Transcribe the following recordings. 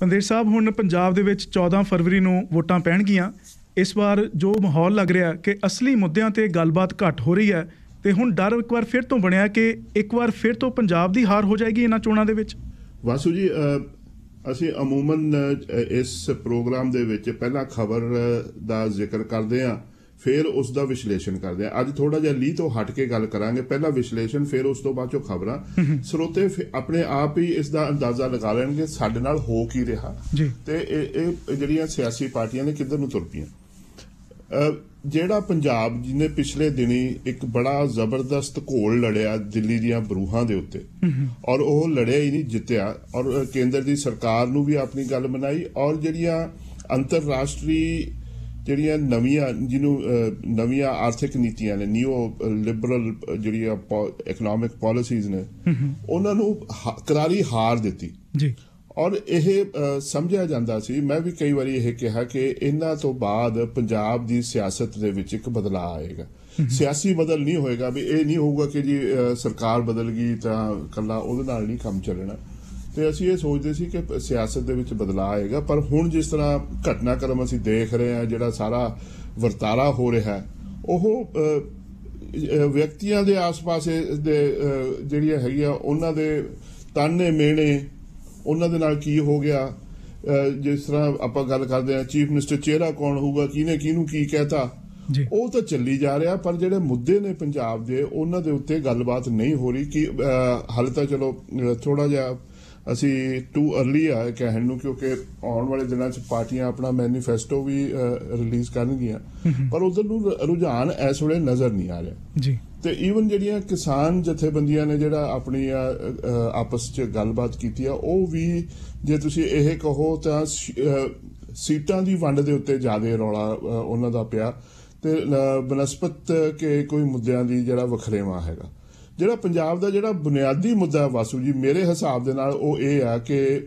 ਬੰਦੇਰ ਸਾਹਿਬ, ਹੁਣ ਪੰਜਾਬ ਦੇ ਵਿੱਚ 14 ਫਰਵਰੀ ਨੂੰ ਵੋਟਾਂ ਪੈਣਗੀਆਂ। ਇਸ ਵਾਰ ਜੋ ਮਾਹੌਲ ਲੱਗ ਰਿਹਾ ਕਿ ਅਸਲੀ ਮੁੱਦਿਆਂ ਤੇ ਗੱਲਬਾਤ ਘੱਟ ਹੋ ਰਹੀ ਹੈ ਤੇ ਹੁਣ ਡਰ ਇੱਕ ਵਾਰ ਫਿਰ ਤੋਂ ਬਣਿਆ ਕਿ ਇੱਕ ਵਾਰ ਫਿਰ ਤੋਂ ਪੰਜਾਬ ਦੀ ਹਾਰ ਹੋ ਜਾਏਗੀ ਇਹਨਾਂ ਚੋਣਾਂ ਦੇ ਵਿੱਚ। ਵਾਸੂ ਜੀ, ਅਸੀਂ ਅਮੂਮਨ ਇਸ ਪ੍ਰੋਗਰਾਮ ਦੇ ਵਿੱਚ ਪਹਿਲਾਂ ਖਬਰ ਦਾ ਜ਼ਿਕਰ ਕਰਦੇ ਹਾਂ, ਫਿਰ ਉਸ ਦਾ ਵਿਸ਼ਲੇਸ਼ਣ ਕਰਦੇ ਹਾਂ। ਅੱਜ ਥੋੜਾ ਜਿਹਾ ਲੀਹ ਤੋਂ ਹਟ ਕੇ ਗੱਲ ਕਰਾਂਗੇ, ਪਹਿਲਾਂ ਵਿਸ਼ਲੇਸ਼ਣ, ਫਿਰ ਉਸ ਤੋਂ ਬਾਅਦ ਚੋਂ ਖਬਰਾਂ। ਸਰੋਤੇ ਆਪਣੇ ਆਪ ਹੀ ਇਸ ਦਾ ਅੰਦਾਜ਼ਾ ਲਗਾ ਲੈਣਗੇ ਸਾਡੇ ਨਾਲ ਹੋ ਕੀ ਰਿਹਾ ਤੇ ਇਹ ਜਿਹੜੀਆਂ ਸਿਆਸੀ ਪਾਰਟੀਆਂ ਨੇ ਕਿੱਧਰ ਨੂੰ ਤੁਰ ਪਈਆਂ। ਜਿਹੜਾ ਪੰਜਾਬ ਜਿਹਨੇ ਪਿਛਲੇ ਦਿਨੀ ਇੱਕ ਬੜਾ ਜ਼ਬਰਦਸਤ ਘੋਲ ਲੜਿਆ ਦਿੱਲੀ ਦੀਆਂ ਬਰੂਹਾਂ ਦੇ ਉੱਤੇ, ਔਰ ਉਹ ਲੜਿਆ ਹੀ ਨਹੀਂ, ਜਿੱਤਿਆ, ਔਰ ਕੇਂਦਰ ਦੀ ਸਰਕਾਰ ਨੂੰ ਵੀ ਆਪਣੀ ਗੱਲ ਮਨਾਈ, ਔਰ ਜਿਹੜੀਆਂ ਅੰਤਰਰਾਸ਼ਟਰੀ ਜਿਹੜੀਆਂ ਨਵੀਆਂ ਆਰਥਿਕ ਨੀਤੀਆਂ ਨੇ, ਨਿਊ ਲਿਬਰਲ ਜਿਹੜੀਆਂ ਇਕਨੋਮਿਕ ਪਾਲਿਸੀਜ਼ ਨੇ, ਉਹਨਾਂ ਨੂੰ ਕਰਾਰੀ ਹਾਰ ਦਿੱਤੀ। ਔਰ ਇਹ ਸਮਝਿਆ ਜਾਂਦਾ ਸੀ, ਮੈਂ ਵੀ ਕਈ ਵਾਰੀ ਇਹ ਕਿਹਾ ਕਿ ਇਹਨਾਂ ਤੋਂ ਬਾਅਦ ਪੰਜਾਬ ਦੀ ਸਿਆਸਤ ਦੇ ਵਿੱਚ ਇੱਕ ਬਦਲਾਅ ਆਏਗਾ। ਸਿਆਸੀ ਬਦਲ ਨਹੀਂ ਹੋਏਗਾ, ਵੀ ਇਹ ਨਹੀਂ ਹੋਊਗਾ ਕਿ ਜੀ ਸਰਕਾਰ ਬਦਲ ਗਈ ਤਾਂ ਇਕੱਲਾ ਉਹਦੇ ਨਾਲ ਨਹੀਂ ਕੰਮ ਚੱਲਣਾ। ਤੇ ਅਸੀਂ ਇਹ ਸੋਚਦੇ ਸੀ ਕਿ ਸਿਆਸਤ ਦੇ ਵਿੱਚ ਬਦਲਾਅ ਆਏਗਾ, ਪਰ ਹੁਣ ਜਿਸ ਤਰ੍ਹਾਂ ਘਟਨਾਕ੍ਰਮ ਅਸੀਂ ਦੇਖ ਰਹੇ ਹਾਂ, ਜਿਹੜਾ ਸਾਰਾ ਵਰਤਾਰਾ ਹੋ ਰਿਹਾ, ਉਹ ਵਿਅਕਤੀਆਂ ਦੇ ਆਸ-ਪਾਸ ਦੇ ਜਿਹੜੀਆਂ ਹੈਗੀਆਂ ਉਹਨਾਂ ਦੇ ਤਾਨੇ ਮਿਹਣੇ, ਉਹਨਾਂ ਦੇ ਨਾਲ ਕੀ ਹੋ ਗਿਆ। ਜਿਸ ਤਰ੍ਹਾਂ ਆਪਾਂ ਗੱਲ ਕਰਦੇ ਹਾਂ ਚੀਫ ਮਿਨਿਸਟਰ ਚਿਹਰਾ ਕੌਣ ਹੋਊਗਾ, ਕਿਹਨੇ ਕਿਹਨੂੰ ਕੀ ਕਹਿਤਾ, ਉਹ ਤਾਂ ਚੱਲੀ ਜਾ ਰਿਹਾ, ਪਰ ਜਿਹੜੇ ਮੁੱਦੇ ਨੇ ਪੰਜਾਬ ਦੇ, ਉਹਨਾਂ ਦੇ ਉੱਤੇ ਗੱਲਬਾਤ ਨਹੀਂ ਹੋ ਰਹੀ। ਕਿ ਹਾਲੇ ਤਾਂ ਚਲੋ ਥੋੜਾ ਜਿਹਾ ਅਸੀਂ ਟੂ ਅਰਲੀ ਆ ਕਹਿਣ ਨੂੰ, ਕਿਉਂਕਿ ਆਉਣ ਵਾਲੇ ਦਿਨਾਂ 'ਚ ਪਾਰਟੀਆਂ ਆਪਣਾ ਮੈਨੀਫੈਸਟੋ ਵੀ ਰਿਲੀਜ਼ ਕਰਨਗੀਆਂ, ਪਰ ਉਧਰ ਨੂੰ ਰੁਝਾਨ ਇਸ ਵੇਲੇ ਨਜ਼ਰ ਨਹੀਂ ਆ ਰਿਹਾ। ਤੇ ਈਵਨ ਜਿਹੜੀਆਂ ਕਿਸਾਨ ਜਥੇਬੰਦੀਆਂ ਨੇ ਜਿਹੜਾ ਆਪਣੀ ਆਪਸ 'ਚ ਗੱਲਬਾਤ ਕੀਤੀ ਆ, ਉਹ ਵੀ ਜੇ ਤੁਸੀਂ ਇਹ ਕਹੋ ਤਾਂ ਸੀਟਾਂ ਦੀ ਵੰਡ ਦੇ ਉੱਤੇ ਜ਼ਿਆਦਾ ਰੌਲਾ ਉਹਨਾਂ ਦਾ ਪਿਆ, ਤੇ ਬਨਸਪਤ ਕਿ ਕੋਈ ਮੁੱਦਿਆਂ ਦੀ ਜਿਹੜਾ ਵਖਰੇਵਾਂ ਹੈਗਾ। ਜਿਹੜਾ ਪੰਜਾਬ ਦਾ ਜਿਹੜਾ ਬੁਨਿਆਦੀ ਮੁੱਦਾ ਵਾਸੂ ਜੀ, ਮੇਰੇ ਹਿਸਾਬ ਦੇ ਨਾਲ ਉਹ ਇਹ ਆ ਕਿ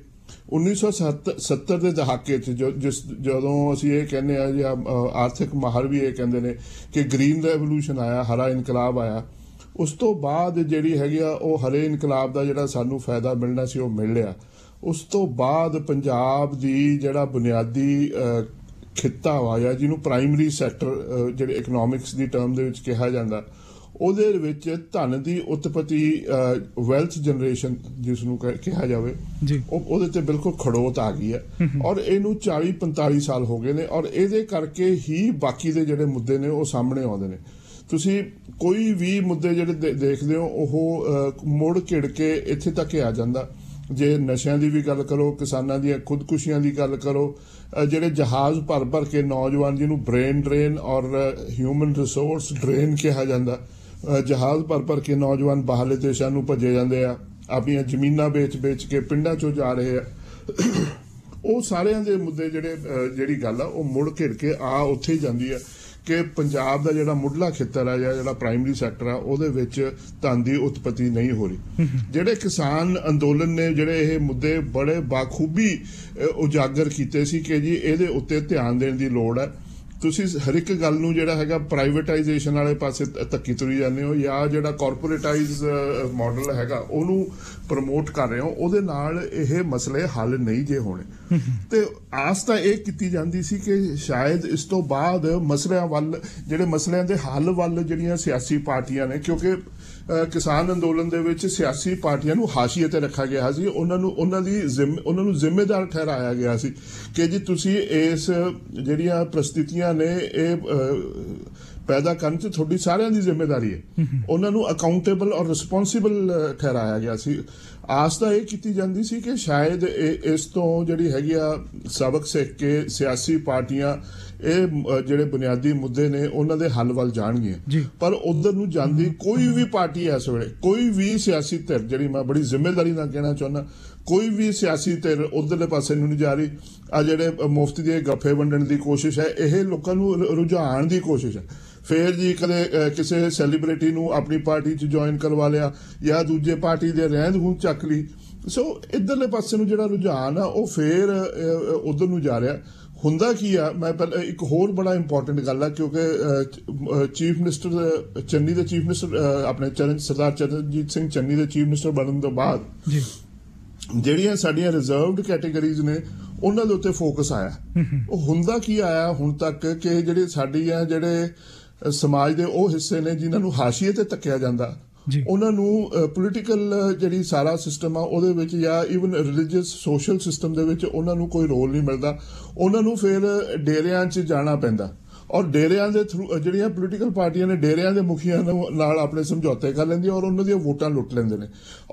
1970 ਦੇ ਦਹਾਕੇ 'ਚ ਜਦੋਂ ਅਸੀਂ ਇਹ ਕਹਿੰਦੇ ਆ, ਜਾਂ ਆਰਥਿਕ ਮਾਹਰ ਵੀ ਇਹ ਕਹਿੰਦੇ ਨੇ ਕਿ ਗ੍ਰੀਨ ਰੈਵੋਲੂਸ਼ਨ ਆਇਆ, ਹਰਾ ਇਨਕਲਾਬ ਆਇਆ, ਉਸ ਤੋਂ ਬਾਅਦ ਜਿਹੜੀ ਹੈਗੀ ਆ ਉਹ ਹਰੇ ਇਨਕਲਾਬ ਦਾ ਜਿਹੜਾ ਸਾਨੂੰ ਫਾਇਦਾ ਮਿਲਣਾ ਸੀ ਉਹ ਮਿਲ ਲਿਆ। ਉਸ ਤੋਂ ਬਾਅਦ ਪੰਜਾਬ ਦੀ ਜਿਹੜਾ ਬੁਨਿਆਦੀ ਖਿੱਤਾ ਵਾ, ਜਾਂ ਜਿਹਨੂੰ ਪ੍ਰਾਇਮਰੀ ਸੈਕਟਰ ਜਿਹੜੇ ਇਕਨੋਮਿਕਸ ਦੀ ਟਰਮ ਦੇ ਵਿੱਚ ਕਿਹਾ ਜਾਂਦਾ, ਉਹਦੇ ਵਿੱਚ ਧਨ ਦੀ ਉਤਪਤੀ, ਵੈਲਥ ਜਨਰੇਸ਼ਨ ਜਿਸ ਨੂੰ ਕਿਹਾ ਜਾਵੇ, ਉਹਦੇ ਤੇ ਬਿਲਕੁਲ ਖੜੋਤ ਆ ਗਈ ਹੈ। ਔਰ ਇਹਨੂੰ 40-45 ਸਾਲ ਹੋ ਗਏ ਨੇ, ਔਰ ਇਹਦੇ ਕਰਕੇ ਹੀ ਬਾਕੀ ਦੇ ਜਿਹੜੇ ਮੁੱਦੇ ਨੇ ਉਹ ਸਾਹਮਣੇ ਆਉਂਦੇ ਨੇ। ਤੁਸੀਂ ਕੋਈ ਵੀ ਮੁੱਦੇ ਜਿਹੜੇ ਦੇਖਦੇ ਹੋ, ਉਹ ਮੁੜ ਘਿੜ ਕੇ ਇੱਥੇ ਤੱਕ ਆ ਜਾਂਦਾ। ਜੇ ਨਸ਼ਿਆਂ ਦੀ ਵੀ ਗੱਲ ਕਰੋ, ਕਿਸਾਨਾਂ ਦੀਆਂ ਖੁਦਕੁਸ਼ੀਆਂ ਦੀ ਗੱਲ ਕਰੋ, ਜਿਹੜੇ ਜਹਾਜ਼ ਭਰ ਕੇ ਨੌਜਵਾਨ, ਜਿਹਨੂੰ ਬ੍ਰੇਨ ਡਰੇਨ ਔਰ ਹਿਊਮਨ ਰਿਸੋਰਸ ਡਰੇਨ ਕਿਹਾ ਜਾਂਦਾ, ਜਹਾਜ਼ ਭਰ ਕੇ ਨੌਜਵਾਨ ਬਾਹਰਲੇ ਦੇਸ਼ਾਂ ਨੂੰ ਭੱਜੇ ਜਾਂਦੇ ਆ, ਆਪਣੀਆਂ ਜ਼ਮੀਨਾਂ ਵੇਚ ਕੇ ਪਿੰਡਾਂ 'ਚੋਂ ਜਾ ਰਹੇ ਆ। ਉਹ ਸਾਰਿਆਂ ਦੇ ਮੁੱਦੇ ਜਿਹੜੀ ਗੱਲ ਆ ਉਹ ਮੁੜ ਘਿਰ ਕੇ ਉੱਥੇ ਹੀ ਜਾਂਦੀ ਆ ਕਿ ਪੰਜਾਬ ਦਾ ਜਿਹੜਾ ਮੁੱਢਲਾ ਖੇਤਰ ਆ, ਜਾਂ ਜਿਹੜਾ ਪ੍ਰਾਇਮਰੀ ਸੈਕਟਰ ਆ, ਉਹਦੇ ਵਿੱਚ ਧਨ ਦੀ ਉਤਪਤੀ ਨਹੀਂ ਹੋ ਰਹੀ। ਜਿਹੜੇ ਕਿਸਾਨ ਅੰਦੋਲਨ ਨੇ ਜਿਹੜੇ ਇਹ ਮੁੱਦੇ ਬੜੇ ਬਾਖੂਬੀ ਉਜਾਗਰ ਕੀਤੇ ਸੀ ਕਿ ਜੀ ਇਹਦੇ ਉੱਤੇ ਧਿਆਨ ਦੇਣ ਦੀ ਲੋੜ ਹੈ। ਤੁਸੀਂ ਹਰ ਇੱਕ ਗੱਲ ਨੂੰ ਜਿਹੜਾ ਹੈਗਾ ਪ੍ਰਾਈਵੇਟਾਈਜੇਸ਼ਨ ਵਾਲੇ ਪਾਸੇ ਧੱਕੀ ਤੁਰੀ ਜਾਂਦੇ ਹੋ, ਜਾਂ ਜਿਹੜਾ ਕਾਰਪੋਰੇਟਾਈਜ਼ ਮਾਡਲ ਹੈਗਾ ਉਹਨੂੰ ਪ੍ਰਮੋਟ ਕਰ ਰਹੇ ਹੋ, ਉਹਦੇ ਨਾਲ ਇਹ ਮਸਲੇ ਹੱਲ ਨਹੀਂ ਜੇ ਹੋਣੇ। ਤੇ ਆਸ ਤਾਂ ਇਹ ਕੀਤੀ ਜਾਂਦੀ ਸੀ ਕਿ ਸ਼ਾਇਦ ਇਸ ਤੋਂ ਬਾਅਦ ਮਸਲਿਆਂ ਵੱਲ, ਜਿਹੜੇ ਮਸਲਿਆਂ ਦੇ ਹੱਲ ਵੱਲ ਜਿਹੜੀਆਂ ਸਿਆਸੀ ਪਾਰਟੀਆਂ ਨੇ, ਕਿਉਂਕਿ ਕਿਸਾਨ ਅੰਦੋਲਨ ਦੇ ਵਿੱਚ ਸਿਆਸੀ ਪਾਰਟੀਆਂ ਨੂੰ ਹਾਸ਼ੀਏ ਤੇ ਰੱਖਿਆ ਗਿਆ ਸੀ, ਉਹਨਾਂ ਨੂੰ ਜ਼ਿੰਮੇਦਾਰ ਠਹਿਰਾਇਆ ਗਿਆ ਸੀ ਕਿ ਜੀ ਤੁਸੀਂ ਇਸ ਜਿਹੜੀਆਂ ਪ੍ਰਸਥਿਤੀਆਂ ਨੇ ਇਹ ਪੈਦਾ ਕਰਨ 'ਚ ਤੁਹਾਡੀ ਸਾਰਿਆਂ ਦੀ ਜ਼ਿੰਮੇਵਾਰੀ ਹੈ। ਉਹਨਾਂ ਨੂੰ ਅਕਾਊਂਟੇਬਲ ਔਰ ਰਿਸਪੌਂਸਿਬਲ ਠਹਿਰਾਇਆ ਗਿਆ ਸੀ। ਆਸ ਤਾਂ ਇਹ ਕੀਤੀ ਜਾਂਦੀ ਸੀ ਕਿ ਸ਼ਾਇਦ ਇਸ ਤੋਂ ਜਿਹੜੀ ਹੈਗੀ ਆ ਸਬਕ ਸਿੱਖ ਕੇ ਸਿਆਸੀ ਪਾਰਟੀਆਂ ਇਹ ਜਿਹੜੇ ਬੁਨਿਆਦੀ ਮੁੱਦੇ ਨੇ ਉਹਨਾਂ ਦੇ ਹੱਲ ਵੱਲ ਜਾਣਗੀਆਂ, ਪਰ ਉਧਰ ਨੂੰ ਜਾਂਦੀ ਕੋਈ ਵੀ ਪਾਰਟੀ ਇਸ ਵੇਲੇ, ਕੋਈ ਵੀ ਸਿਆਸੀ ਧਿਰ, ਜਿਹੜੀ ਮੈਂ ਬੜੀ ਜ਼ਿੰਮੇਵਾਰੀ ਨਾਲ ਕਹਿਣਾ ਚਾਹੁੰਦਾ, ਕੋਈ ਵੀ ਸਿਆਸੀ ਧਿਰ ਉਧਰਲੇ ਪਾਸੇ ਨੂੰ ਨਹੀਂ ਜਾ ਰਹੀ। ਆ ਜਿਹੜੇ ਮੁਫਤ ਦੇ ਗੱਫੇ ਵੰਡਣ ਦੀ ਕੋਸ਼ਿਸ਼ ਹੈ, ਇਹ ਲੋਕਾਂ ਨੂੰ ਰੁਝਾਉਣ ਦੀ ਕੋਸ਼ਿਸ਼ ਹੈ। ਫਿਰ ਜੀ ਕਦੇ ਕਿਸੇ ਸੈਲੀਬ੍ਰਿਟੀ ਨੂੰ ਆਪਣੀ ਪਾਰਟੀ 'ਚ ਜੁਆਇਨ ਕਰਵਾ ਲਿਆ, ਜਾਂ ਦੂਜੇ ਪਾਰਟੀ ਦੇ ਰਹਿੰਦ ਖੂੰਹਦ ਚੱਕ ਲਈ। ਸੋ ਇੱਧਰਲੇ ਪਾਸੇ ਨੂੰ ਜਿਹੜਾ ਰੁਝਾਨ ਆ ਉਹ ਫਿਰ ਉਧਰ ਨੂੰ ਜਾ ਰਿਹਾ। ਹੁੰਦਾ ਕੀ ਆ, ਮੈਂ ਪਹਿਲਾਂ ਇੱਕ ਹੋਰ ਬੜਾ ਇੰਪੋਰਟੈਂਟ ਗੱਲ ਆ, ਕਿਉਂਕਿ ਚੀਫ ਮਿਨਿਸਟਰ ਚੰਨੀ ਦੇ ਚੀਫ ਮਿਨਿਸਟਰ ਆਪਣੇ ਸਰਦਾਰ ਚਰਨਜੀਤ ਸਿੰਘ ਚੰਨੀ ਦੇ ਚੀਫ ਮਿਨਿਸਟਰ ਬਣਨ ਤੋਂ ਬਾਅਦ ਜਿਹੜੀਆਂ ਸਾਡੀਆਂ ਰਿਜ਼ਰਵਡ ਕੈਟਾਗਰੀਜ਼ ਨੇ ਉਹਨਾਂ ਦੇ ਉੱਤੇ ਫੋਕਸ ਆਇਆ। ਉਹ ਹੁੰਦਾ ਕੀ ਆਇਆ ਹੁਣ ਤੱਕ ਕਿ ਜਿਹੜੇ ਸਾਡੀਆਂ ਜਿਹੜੇ ਸਮਾਜ ਦੇ ਉਹ ਹਿੱਸੇ ਨੇ ਜਿਨ੍ਹਾਂ ਨੂੰ ਹਾਸ਼ੀਏ ਤੇ ਧੱਕਿਆ ਜਾਂਦਾ, ਉਹਨਾਂ ਨੂੰ ਪੋਲੀਟੀਕਲ ਜਿਹੜੀ ਸਾਰਾ ਸਿਸਟਮ ਆ ਉਹਦੇ ਵਿੱਚ ਜਾਂ ਈਵਨ ਰਿਲੀਜੀਅਸ ਸੋਸ਼ਲ ਸਿਸਟਮ ਦੇ ਵਿੱਚ ਉਹਨਾਂ ਨੂੰ ਕੋਈ ਰੋਲ ਨਹੀਂ ਮਿਲਦਾ। ਉਹਨਾਂ ਨੂੰ ਫਿਰ ਡੇਰਿਆਂ 'ਚ ਜਾਣਾ ਪੈਂਦਾ ਔਰ ਡੇਰਿਆਂ ਦੇ ਥਰੂ ਜਿਹੜੀਆਂ ਪੋਲੀਟੀਕਲ ਪਾਰਟੀਆਂ ਨੇ ਡੇਰਿਆਂ ਦੇ ਮੁਖੀਆਂ ਨਾਲ ਆਪਣੇ ਸਮਝੌਤੇ ਕਰ ਲੈਂਦੀਆਂ ਔਰ ਉਹਨਾਂ ਦੀਆਂ ਵੋਟਾਂ ਲੁੱਟ ਲੈਂਦੇ ਨੇ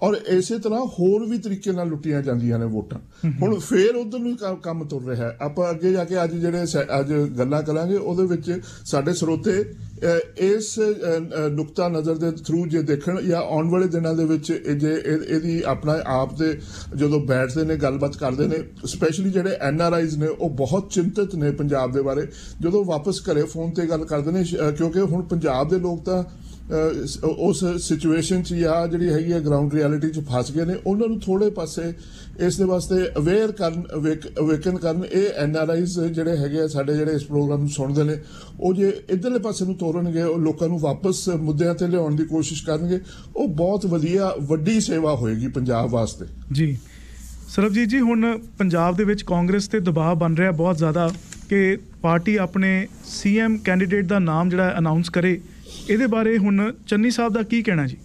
ਔਰ ਇਸੇ ਤਰ੍ਹਾਂ ਹੋਰ ਵੀ ਤਰੀਕੇ ਨਾਲ ਲੁੱਟੀਆਂ ਜਾਂਦੀਆਂ ਨੇ ਵੋਟਾਂ। ਹੁਣ ਫੇਰ ਉਧਰ ਨੂੰ ਕੰਮ ਤੁਰ ਰਿਹਾ। ਆਪਾਂ ਅੱਗੇ ਜਾ ਕੇ ਅੱਜ ਗੱਲਾਂ ਕਰਾਂਗੇ ਉਹਦੇ ਵਿੱਚ ਸਾਡੇ ਸਰੋਤੇ ਇਸ ਨੁਕਤਾ ਨਜ਼ਰ ਦੇ ਥਰੂ ਜੇ ਦੇਖਣ ਜਾਂ ਆਉਣ ਵਾਲੇ ਦਿਨਾਂ ਦੇ ਵਿੱਚ ਜੇ ਇਹਦੀ ਆਪਣਾ ਆਪ ਦੇ ਜਦੋਂ ਬੈਠਦੇ ਨੇ ਗੱਲਬਾਤ ਕਰਦੇ ਨੇ, ਸਪੈਸ਼ਲੀ ਜਿਹੜੇ NRIs ਨੇ ਉਹ ਬਹੁਤ ਚਿੰਤਤ ਨੇ ਪੰਜਾਬ ਦੇ ਬਾਰੇ। ਜਦੋਂ ਵਾਪਸ ਘਰੇ ਫੋਨ ਤੇ ਗੱਲ ਕਰਦੇ ਨੇ ਕਿਉਂਕਿ ਹੁਣ ਪੰਜਾਬ ਦੇ ਲੋਕ ਤਾਂ ਉਸ ਸਿਚੁਏਸ਼ਨ 'ਚ ਜਾਂ ਜਿਹੜੀ ਹੈਗੀ ਹੈ ਗਰਾਊਂਡ ਰਿਐਲਿਟੀ 'ਚ ਫਸ ਗਏ ਨੇ, ਉਹਨਾਂ ਨੂੰ ਥੋੜੇ ਪਾਸੇ ਇਸ ਦੇ ਵਾਸਤੇ ਅਵੇਅਰ ਕਰਨ ਅਵੇਕਨ ਕਰਨ। ਇਹ NRIs ਜਿਹੜੇ ਹੈਗੇ ਆ ਸਾਡੇ ਜਿਹੜੇ ਇਸ ਪ੍ਰੋਗਰਾਮ ਨੂੰ ਸੁਣਦੇ ਨੇ ਉਹ ਜੇ ਇੱਧਰਲੇ ਪਾਸੇ ਨੂੰ ਤੋਰਨਗੇ, ਉਹ ਲੋਕਾਂ ਨੂੰ ਵਾਪਸ ਮੁੱਦਿਆਂ ਤੇ ਲਿਆਉਣ ਦੀ ਕੋਸ਼ਿਸ਼ ਕਰਨਗੇ, ਉਹ ਬਹੁਤ ਵਧੀਆ ਵੱਡੀ ਸੇਵਾ ਹੋਏਗੀ ਪੰਜਾਬ ਵਾਸਤੇ। ਜੀ ਸਰਬਜੀਤ ਜੀ, ਹੁਣ ਪੰਜਾਬ ਦੇ ਵਿੱਚ ਕਾਂਗਰਸ ਤੇ ਦਬਾਅ ਬਣ ਰਿਹਾ ਬਹੁਤ ਜ਼ਿਆਦਾ ਕਿ ਪਾਰਟੀ ਆਪਣੇ CM ਕੈਂਡੀਡੇਟ ਦਾ ਨਾਮ ਜਿਹੜਾ ਅਨਾਉਂਸ ਕਰੇ। ਇਹਦੇ ਬਾਰੇ ਹੁਣ ਚੰਨੀ ਸਾਹਿਬ ਦਾ ਕੀ ਕਹਿਣਾ ਜੀ?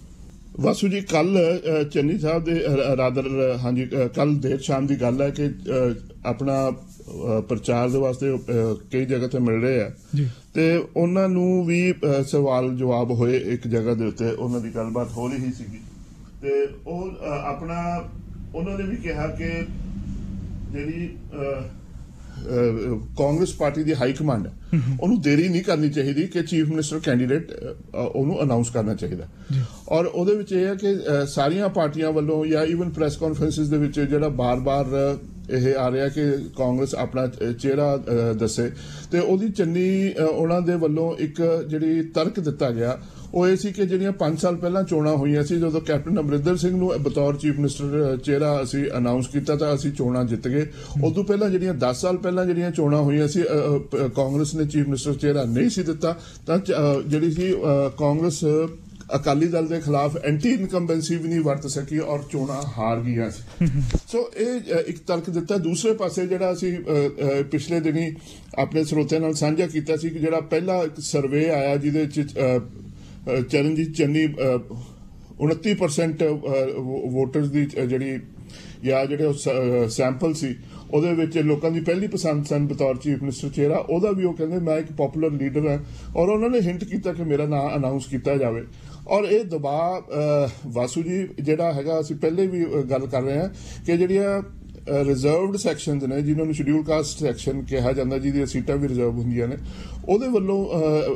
ਵਾਸੂ ਜੀ, ਕੱਲ ਚੰਨੀ ਸਾਹਿਬ ਦੇ ਹਾਂਜੀ ਕੱਲ ਦੇਰ ਸ਼ਾਮ ਦੀ ਗੱਲ ਹੈ ਕਿ ਆਪਣਾ ਪ੍ਰਚਾਰ ਦੇ ਵਾਸਤੇ ਕਈ ਜਗ੍ਹਾ ਤੇ ਮਿਲ ਰਹੇ ਆ ਤੇ ਉਹਨਾਂ ਨੂੰ ਵੀ ਸਵਾਲ ਜਵਾਬ ਹੋਏ ਇੱਕ ਜਗ੍ਹਾ ਦੇ ਉੱਤੇ, ਉਹਨਾਂ ਦੀ ਗੱਲਬਾਤ ਹੋ ਰਹੀ ਸੀਗੀ ਤੇ ਉਹ ਆਪਣਾ ਉਹਨਾਂ ਨੇ ਵੀ ਕਿਹਾ ਕਿ ਜਿਹੜੀ ਕਾਂਗਰਸ ਪਾਰਟੀ ਦੀ ਹਾਈ ਕਮਾਂਡ ਹੈ ਉਹਨੂੰ ਦੇਰੀ ਨਹੀਂ ਕਰਨੀ ਚਾਹੀਦੀ ਕਿ ਚੀਫ ਮਿਨਿਸਟਰ ਕੈਂਡੀਡੇਟ ਉਹਨੂੰ ਅਨਾਉਂਸ ਕਰਨਾ ਚਾਹੀਦਾ। ਔਰ ਉਹਦੇ ਵਿੱਚ ਇਹ ਹੈ ਕਿ ਸਾਰੀਆਂ ਪਾਰਟੀਆਂ ਵੱਲੋਂ ਜਾਂ ਈਵਨ ਪ੍ਰੈਸ ਕਾਨਫਰੰਸਿਸ ਦੇ ਵਿੱਚ ਜਿਹੜਾ ਬਾਰ-ਬਾਰ ਇਹ ਆ ਰਿਹਾ ਕਿ ਕਾਂਗਰਸ ਆਪਣਾ ਚਿਹਰਾ ਦੱਸੇ ਤੇ ਉਹਦੀ ਚੰਨੀ ਉਹਨਾਂ ਦੇ ਵੱਲੋਂ ਇੱਕ ਜਿਹੜੀ ਤਰਕ ਦਿੱਤਾ ਗਿਆ ਉਹ ਇਹ ਸੀ ਕਿ ਜਿਹੜੀਆਂ 5 ਸਾਲ ਪਹਿਲਾਂ ਚੋਣਾਂ ਹੋਈਆਂ ਸੀ, ਜਦੋਂ ਕੈਪਟਨ ਅਮਰਿੰਦਰ ਸਿੰਘ ਨੂੰ ਬਤੌਰ ਚੀਫ ਮਿਨਿਸਟਰ ਚਿਹਰਾ ਅਸੀਂ ਅਨਾਉਂਸ ਕੀਤਾ ਤਾਂ ਅਸੀਂ ਚੋਣਾਂ ਜਿੱਤ ਗਏ। ਉਦੋਂ ਪਹਿਲਾਂ ਜਿਹੜੀਆਂ 10 ਸਾਲ ਪਹਿਲਾਂ ਜਿਹੜੀਆਂ ਚੋਣਾਂ ਹੋਈਆਂ ਸੀ ਕਾਂਗਰਸ ਨੇ ਚੀਫ ਮਿਨਿਸਟਰ ਚਿਹਰਾ ਨਹੀਂ ਸੀ ਦਿੱਤਾ ਤਾਂ ਜਿਹੜੀ ਸੀ ਕਾਂਗਰਸ ਅਕਾਲੀ ਦਲ ਦੇ ਖਿਲਾਫ ਐਂਟੀ ਇਨਕੰਬੈਂਸੀ ਵੀ ਨਹੀਂ ਵਰਤ ਸਕੀ ਔਰ ਚੋਣਾਂ ਹਾਰ ਗਈਆਂ ਸੀ। ਸੋ ਇਹ ਇੱਕ ਤਰਕ ਦਿੱਤਾ। ਦੂਸਰੇ ਪਾਸੇ ਜਿਹੜਾ ਅਸੀਂ ਪਿਛਲੇ ਦਿਨੀ ਆਪਣੇ ਸਰੋਤਿਆਂ ਨਾਲ ਸਾਂਝਾ ਕੀਤਾ ਸੀ ਕਿ ਜਿਹੜਾ ਪਹਿਲਾ ਸਰਵੇ ਆਇਆ ਜਿਹਦੇ ਵਿੱਚ ਚਰਨਜੀਤ ਚੰਨੀ 29% ਵੋਟਰਸ ਦੀ ਜਿਹੜੀ ਜਾਂ ਜਿਹੜੇ ਸੈਂਪਲ ਸੀ ਉਹਦੇ ਵਿੱਚ ਲੋਕਾਂ ਦੀ ਪਹਿਲੀ ਪਸੰਦ ਸਨ ਬਤੌਰ ਚੀਫ ਮਿਨਿਸਟਰ ਚਿਹਰਾ, ਉਹਦਾ ਵੀ ਉਹ ਕਹਿੰਦੇ ਮੈਂ ਇੱਕ ਪਪੂਲਰ ਲੀਡਰ ਹਾਂ ਔਰ ਉਹਨਾਂ ਨੇ ਹਿੰਟ ਕੀਤਾ ਕਿ ਮੇਰਾ ਨਾਂ ਅਨਾਉਂਸ ਕੀਤਾ ਜਾਵੇ। ਔਰ ਇਹ ਦਬਾਅ ਵਾਸੂ ਜੀ ਜਿਹੜਾ ਹੈਗਾ ਅਸੀਂ ਪਹਿਲੇ ਵੀ ਗੱਲ ਕਰ ਰਹੇ ਹਾਂ ਕਿ ਜਿਹੜੀਆਂ ਰਿਜ਼ਰਵਡ ਸੈਕਸ਼ਨਸ ਨੇ ਜਿਹਨਾਂ ਨੂੰ ਸ਼ਡਿਊਲ ਕਾਸਟ ਸੈਕਸ਼ਨ ਕਿਹਾ ਜਾਂਦਾ, ਜਿਹਦੀਆਂ ਸੀਟਾਂ ਵੀ ਰਿਜ਼ਰਵ ਹੁੰਦੀਆਂ ਨੇ, ਉਹਦੇ ਵੱਲੋਂ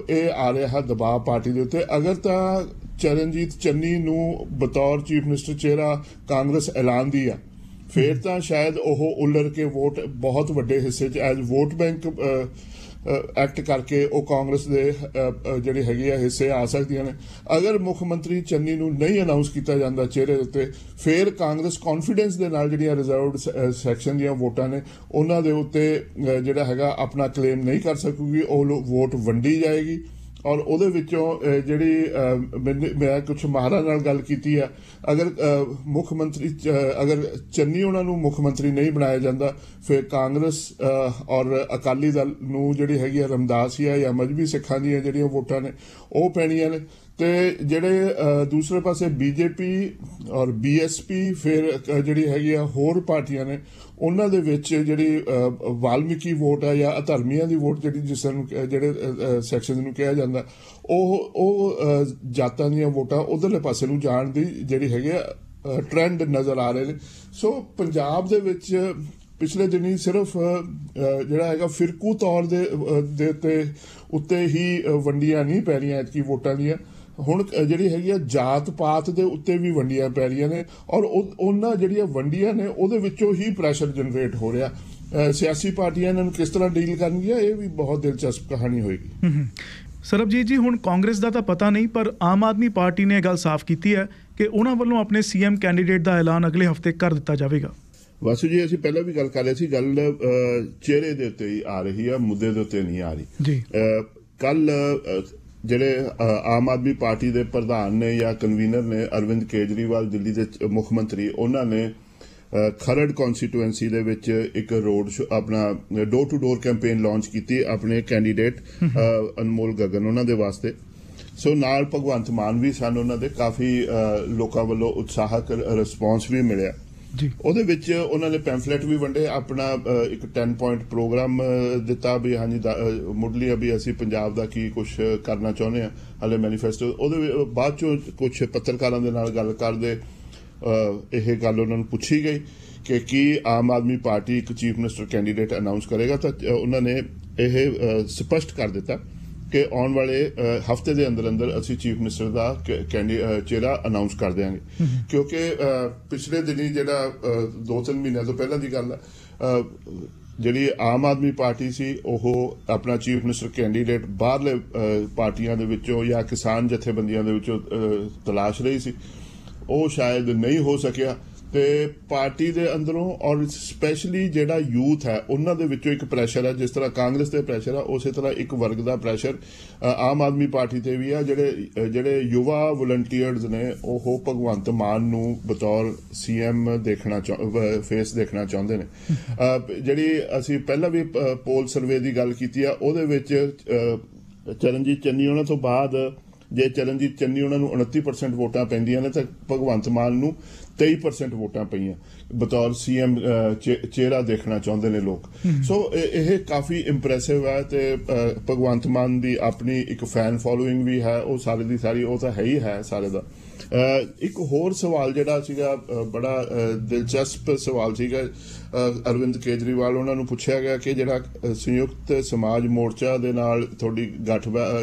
ਇਹ ਆ ਰਿਹਾ ਦਬਾਅ ਪਾਰਟੀ ਦੇ ਉੱਤੇ। ਅਗਰ ਤਾਂ ਚਰਨਜੀਤ ਚੰਨੀ ਨੂੰ ਬਤੌਰ ਚੀਫ ਮਿਨਿਸਟਰ ਚਿਹਰਾ ਕਾਂਗਰਸ ਐਲਾਨਦੀ ਆ ਫਿਰ ਤਾਂ ਸ਼ਾਇਦ ਉਹ ਉਲਰ ਕੇ ਵੋਟ ਬਹੁਤ ਵੱਡੇ ਹਿੱਸੇ 'ਚ ਐਜ਼ ਵੋਟ ਬੈਂਕ ਐਕਟ ਕਰਕੇ ਉਹ ਕਾਂਗਰਸ ਦੇ ਜਿਹੜੇ ਹੈਗੇ ਆ ਹਿੱਸੇ ਆ ਸਕਦੀਆਂ ਨੇ। ਅਗਰ ਮੁੱਖ ਮੰਤਰੀ ਚੰਨੀ ਨੂੰ ਨਹੀਂ ਅਨਾਉਂਸ ਕੀਤਾ ਜਾਂਦਾ ਚਿਹਰੇ ਉੱਤੇ ਫਿਰ ਕਾਂਗਰਸ ਕੌਨਫੀਡੈਂਸ ਦੇ ਨਾਲ ਜਿਹੜੀਆਂ ਰਿਜ਼ਰਵਡ ਸੈਕਸ਼ਨ ਦੀਆਂ ਵੋਟਾਂ ਨੇ ਉਹਨਾਂ ਦੇ ਉੱਤੇ ਜਿਹੜਾ ਹੈਗਾ ਆਪਣਾ ਕਲੇਮ ਨਹੀਂ ਕਰ ਸਕੂਗੀ, ਉਹ ਵੋਟ ਵੰਡੀ ਜਾਏਗੀ। ਔਰ ਉਹਦੇ ਵਿੱਚੋਂ ਜਿਹੜੀ ਮੈਂ ਕੁਝ ਮਾਹਰਾਂ ਨਾਲ ਗੱਲ ਕੀਤੀ ਆ, ਅਗਰ ਮੁੱਖ ਮੰਤਰੀ ਅਗਰ ਚੰਨੀ ਉਹਨਾਂ ਨੂੰ ਮੁੱਖ ਮੰਤਰੀ ਨਹੀਂ ਬਣਾਇਆ ਜਾਂਦਾ ਫਿਰ ਕਾਂਗਰਸ ਔਰ ਅਕਾਲੀ ਦਲ ਨੂੰ ਜਿਹੜੀ ਹੈਗੀ ਆ ਰਮਦਾਸੀਆ ਜਾਂ ਮਜ਼੍ਹਬੀ ਸਿੱਖਾਂ ਦੀਆਂ ਜਿਹੜੀਆਂ ਵੋਟਾਂ ਨੇ ਉਹ ਪੈਣੀਆਂ ਨੇ ਤੇ ਜਿਹੜੇ ਦੂਸਰੇ ਪਾਸੇ BJP ਔਰ BSP ਫਿਰ ਜਿਹੜੀ ਹੈਗੀ ਆ ਹੋਰ ਪਾਰਟੀਆਂ ਨੇ ਉਹਨਾਂ ਦੇ ਵਿੱਚ ਜਿਹੜੀ ਵਾਲਮੀਕੀ ਵੋਟ ਆ ਜਾਂ ਅਧਰਮੀਆਂ ਦੀ ਵੋਟ ਜਿਹੜੀ ਜਿਸ ਨੂੰ ਜਿਹੜੇ ਸੈਕਸ਼ਨ ਨੂੰ ਕਿਹਾ ਜਾਂਦਾ ਉਹ ਜਾਤਾਂ ਦੀਆਂ ਵੋਟਾਂ ਉਧਰਲੇ ਪਾਸੇ ਨੂੰ ਜਾਣ ਦੀ ਜਿਹੜੀ ਹੈਗੀ ਆ ਟ੍ਰੈਂਡ ਨਜ਼ਰ ਆ ਰਹੇ ਨੇ। ਸੋ ਪੰਜਾਬ ਦੇ ਵਿੱਚ ਪਿਛਲੇ ਦਿਨੀ ਸਿਰਫ ਜਿਹੜਾ ਹੈਗਾ ਫਿਰਕੂ ਤੌਰ ਦੇ ਉੱਤੇ ਹੀ ਵੰਡੀਆਂ ਨਹੀਂ ਪੈ ਰਹੀਆਂ ਐਤਕੀ ਵੋਟਾਂ ਦੀਆਂ, ਹੁਣ ਜਿਹੜੀ ਹੈਗੀ ਆ ਜਾਤ ਪਾਤ ਦੇ ਉੱਤੇ ਵੀ ਵੰਡੀਆਂ ਪੈ ਰਹੀਆਂ ਨੇ ਔਰ ਉਹਨਾਂ ਜਿਹੜੀਆਂ ਵੰਡੀਆਂ ਨੇ ਉਹਦੇ ਵਿੱਚੋਂ ਹੀ ਪ੍ਰੈਸ਼ਰ ਜਨਰੇਟ ਹੋ ਰਿਹਾ। ਸਿਆਸੀ ਪਾਰਟੀਆਂ ਇਹਨਾਂ ਨੂੰ ਕਿਸ ਤਰ੍ਹਾਂ ਡੀਲ ਕਰਨਗੀਆਂ ਇਹ ਵੀ ਬਹੁਤ ਦਿਲਚਸਪ ਕਹਾਣੀ ਹੋਏਗੀ। ਸਰਬਜੀਤ ਜੀ, ਹੁਣ ਕਾਂਗਰਸ ਦਾ ਤਾਂ ਪਤਾ ਨਹੀਂ ਪਰ ਆਮ ਆਦਮੀ ਪਾਰਟੀ ਨੇ ਇਹ ਗੱਲ ਸਾਫ਼ ਕੀਤੀ ਹੈ ਕਿ ਉਹਨਾਂ ਵੱਲੋਂ ਆਪਣੇ CM ਕੈਂਡੀਡੇਟ ਦਾ ਐਲਾਨ ਅਗਲੇ ਹਫ਼ਤੇ ਕਰ ਦਿੱਤਾ ਜਾਵੇਗਾ। ਵਾਸੂ ਜੀ, ਅਸੀਂ ਪਹਿਲਾਂ ਵੀ ਗੱਲ ਕਰ ਰਹੇ ਸੀ, ਗੱਲ ਚਿਹਰੇ ਦੇ ਉੱਤੇ ਹੀ ਆ ਰਹੀ ਆ, ਮੁੱਦੇ ਦੇ ਉੱਤੇ ਨਹੀਂ ਆ ਰਹੀ ਜੀ। ਕੱਲ ਜਿਹੜੇ ਆਮ ਆਦਮੀ ਪਾਰਟੀ ਦੇ ਪ੍ਰਧਾਨ ਨੇ ਜਾਂ ਕਨਵੀਨਰ ਨੇ ਅਰਵਿੰਦ ਕੇਜਰੀਵਾਲ ਦਿੱਲੀ ਦੇ ਮੁੱਖ ਮੰਤਰੀ, ਉਹਨਾਂ ਨੇ ਖਰੜ ਕੌਂਸਟੀਟੂਐਂਸੀ ਦੇ ਵਿੱਚ ਇੱਕ ਰੋਡ ਸ਼ੋ ਆਪਣਾ door to door campaign launch ਕੀਤੀ ਆਪਣੇ ਕੈਂਡੀਡੇਟ ਅਨਮੋਲ ਗਗਨ ਉਹਨਾਂ ਦੇ ਵਾਸਤੇ। ਸੋ ਨਾਲ ਭਗਵੰਤ ਮਾਨ ਵੀ ਸਨ, ਉਹਨਾਂ ਦੇ ਕਾਫੀ ਲੋਕਾਂ ਵੱਲੋਂ ਉਤਸ਼ਾਹਕ ਰਿਸਪੌਂਸ ਵੀ ਮਿਲਿਆ ਜੀ। ਉਹਦੇ ਵਿੱਚ ਉਹਨਾਂ ਨੇ ਪੈਂਫਲੇਟ ਵੀ ਵੰਡੇ, ਆਪਣਾ ਇੱਕ 10 ਪੁਆਇੰਟ ਪ੍ਰੋਗਰਾਮ ਦਿੱਤਾ ਵੀ ਹਾਂਜੀ ਮੁੱਢਲੀ ਵੀ ਅਸੀਂ ਪੰਜਾਬ ਦਾ ਕੀ ਕੁਝ ਕਰਨਾ ਚਾਹੁੰਦੇ ਹਾਂ ਹਾਲੇ ਮੈਨੀਫੈਸਟੋ। ਉਹਦੇ ਬਾਅਦ ਚੋਂ ਕੁਝ ਪੱਤਰਕਾਰਾਂ ਦੇ ਨਾਲ ਗੱਲ ਕਰਦੇ ਇਹ ਗੱਲ ਉਹਨਾਂ ਨੂੰ ਪੁੱਛੀ ਗਈ ਕਿ ਕੀ ਆਮ ਆਦਮੀ ਪਾਰਟੀ ਇੱਕ ਚੀਫ ਮਿਨਿਸਟਰ ਕੈਂਡੀਡੇਟ ਅਨਾਉਂਸ ਕਰੇਗਾ, ਤਾਂ ਉਹਨਾਂ ਨੇ ਇਹ ਸਪਸ਼ਟ ਕਰ ਦਿੱਤਾ ਕਿ ਆਉਣ ਵਾਲੇ ਹਫ਼ਤੇ ਦੇ ਅੰਦਰ ਅੰਦਰ ਅਸੀਂ ਚੀਫ ਮਿਨਿਸਟਰ ਦਾ ਚਿਹਰਾ ਅਨਾਉਂਸ ਕਰ ਦਿਆਂਗੇ। ਕਿਉਂਕਿ ਪਿਛਲੇ ਦਿਨੀ ਜਿਹੜਾ 2-3 ਮਹੀਨਿਆਂ ਤੋਂ ਪਹਿਲਾਂ ਦੀ ਗੱਲ ਹੈ, ਜਿਹੜੀ ਆਮ ਆਦਮੀ ਪਾਰਟੀ ਸੀ ਉਹ ਆਪਣਾ ਚੀਫ ਮਿਨਿਸਟਰ ਕੈਂਡੀਡੇਟ ਬਾਹਰਲੇ ਪਾਰਟੀਆਂ ਦੇ ਵਿੱਚੋਂ ਜਾਂ ਕਿਸਾਨ ਜਥੇਬੰਦੀਆਂ ਦੇ ਵਿੱਚੋਂ ਤਲਾਸ਼ ਰਹੀ ਸੀ, ਉਹ ਸ਼ਾਇਦ ਨਹੀਂ ਹੋ ਸਕਿਆ। ਤੇ ਪਾਰਟੀ ਦੇ ਅੰਦਰੋਂ ਔਰ ਸਪੈਸ਼ਲੀ ਜਿਹੜਾ ਯੂਥ ਹੈ ਉਹਨਾਂ ਦੇ ਵਿੱਚੋਂ ਇੱਕ ਪ੍ਰੈਸ਼ਰ ਹੈ, ਜਿਸ ਤਰ੍ਹਾਂ ਕਾਂਗਰਸ ਤੇ ਪ੍ਰੈਸ਼ਰ ਹੈ ਉਸੇ ਤਰ੍ਹਾਂ ਇੱਕ ਵਰਗ ਦਾ ਪ੍ਰੈਸ਼ਰ ਆਮ ਆਦਮੀ ਪਾਰਟੀ ਤੇ ਵੀ ਆ। ਜਿਹੜੇ ਯੁਵਾ ਵਲੰਟੀਅਰਸ ਨੇ ਉਹ ਭਗਵੰਤ ਮਾਨ ਨੂੰ ਬਤੌਰ CM ਫੇਸ ਦੇਖਣਾ ਚਾਹੁੰਦੇ ਨੇ। ਜਿਹੜੀ ਅਸੀਂ ਪਹਿਲਾਂ ਵੀ ਪੋਲ ਸਰਵੇ ਦੀ ਗੱਲ ਕੀਤੀ ਆ, ਉਹਦੇ ਵਿੱਚ ਚਰਨਜੀਤ ਚੰਨੀ ਉਹਨਾਂ ਤੋਂ ਬਾਅਦ ਜੇ ਚਰਨਜੀਤ ਚੰਨੀ ਉਹਨਾਂ ਨੂੰ 29% ਵੋਟਾਂ ਪੈਂਦੀਆਂ ਨੇ ਤਾਂ ਭਗਵੰਤ ਮਾਨ ਨੂੰ 23% ਵੋਟਾਂ ਪਈਆਂ ਬਤੌਰ CM ਚਿਹਰਾ ਦੇਖਣਾ ਚਾਹੁੰਦੇ ਨੇ ਲੋਕ। ਸੋ ਇਹ ਕਾਫੀ ਇੰਪ੍ਰੈਸਿਵ ਹੈ ਤੇ ਭਗਵੰਤ ਮਾਨ ਦੀ ਆਪਣੀ ਇੱਕ ਫੈਨ ਫੋਲੋਇੰਗ ਵੀ ਹੈ, ਉਹ ਸਾਰੇ ਦੀ ਸਾਰੀ ਉਹ ਤਾਂ ਹੈ ਹੀ ਹੈ ਸਾਰੇ ਦਾ। ਇੱਕ ਹੋਰ ਸਵਾਲ ਜਿਹੜਾ ਸੀਗਾ ਬੜਾ ਦਿਲਚਸਪ ਸਵਾਲ ਸੀਗਾ, ਅਰਵਿੰਦ ਕੇਜਰੀਵਾਲ ਉਹਨਾਂ ਨੂੰ ਪੁੱਛਿਆ ਗਿਆ ਕਿ ਜਿਹੜਾ ਸੰਯੁਕਤ ਸਮਾਜ ਮੋਰਚਾ ਦੇ ਨਾਲ ਤੁਹਾਡੀ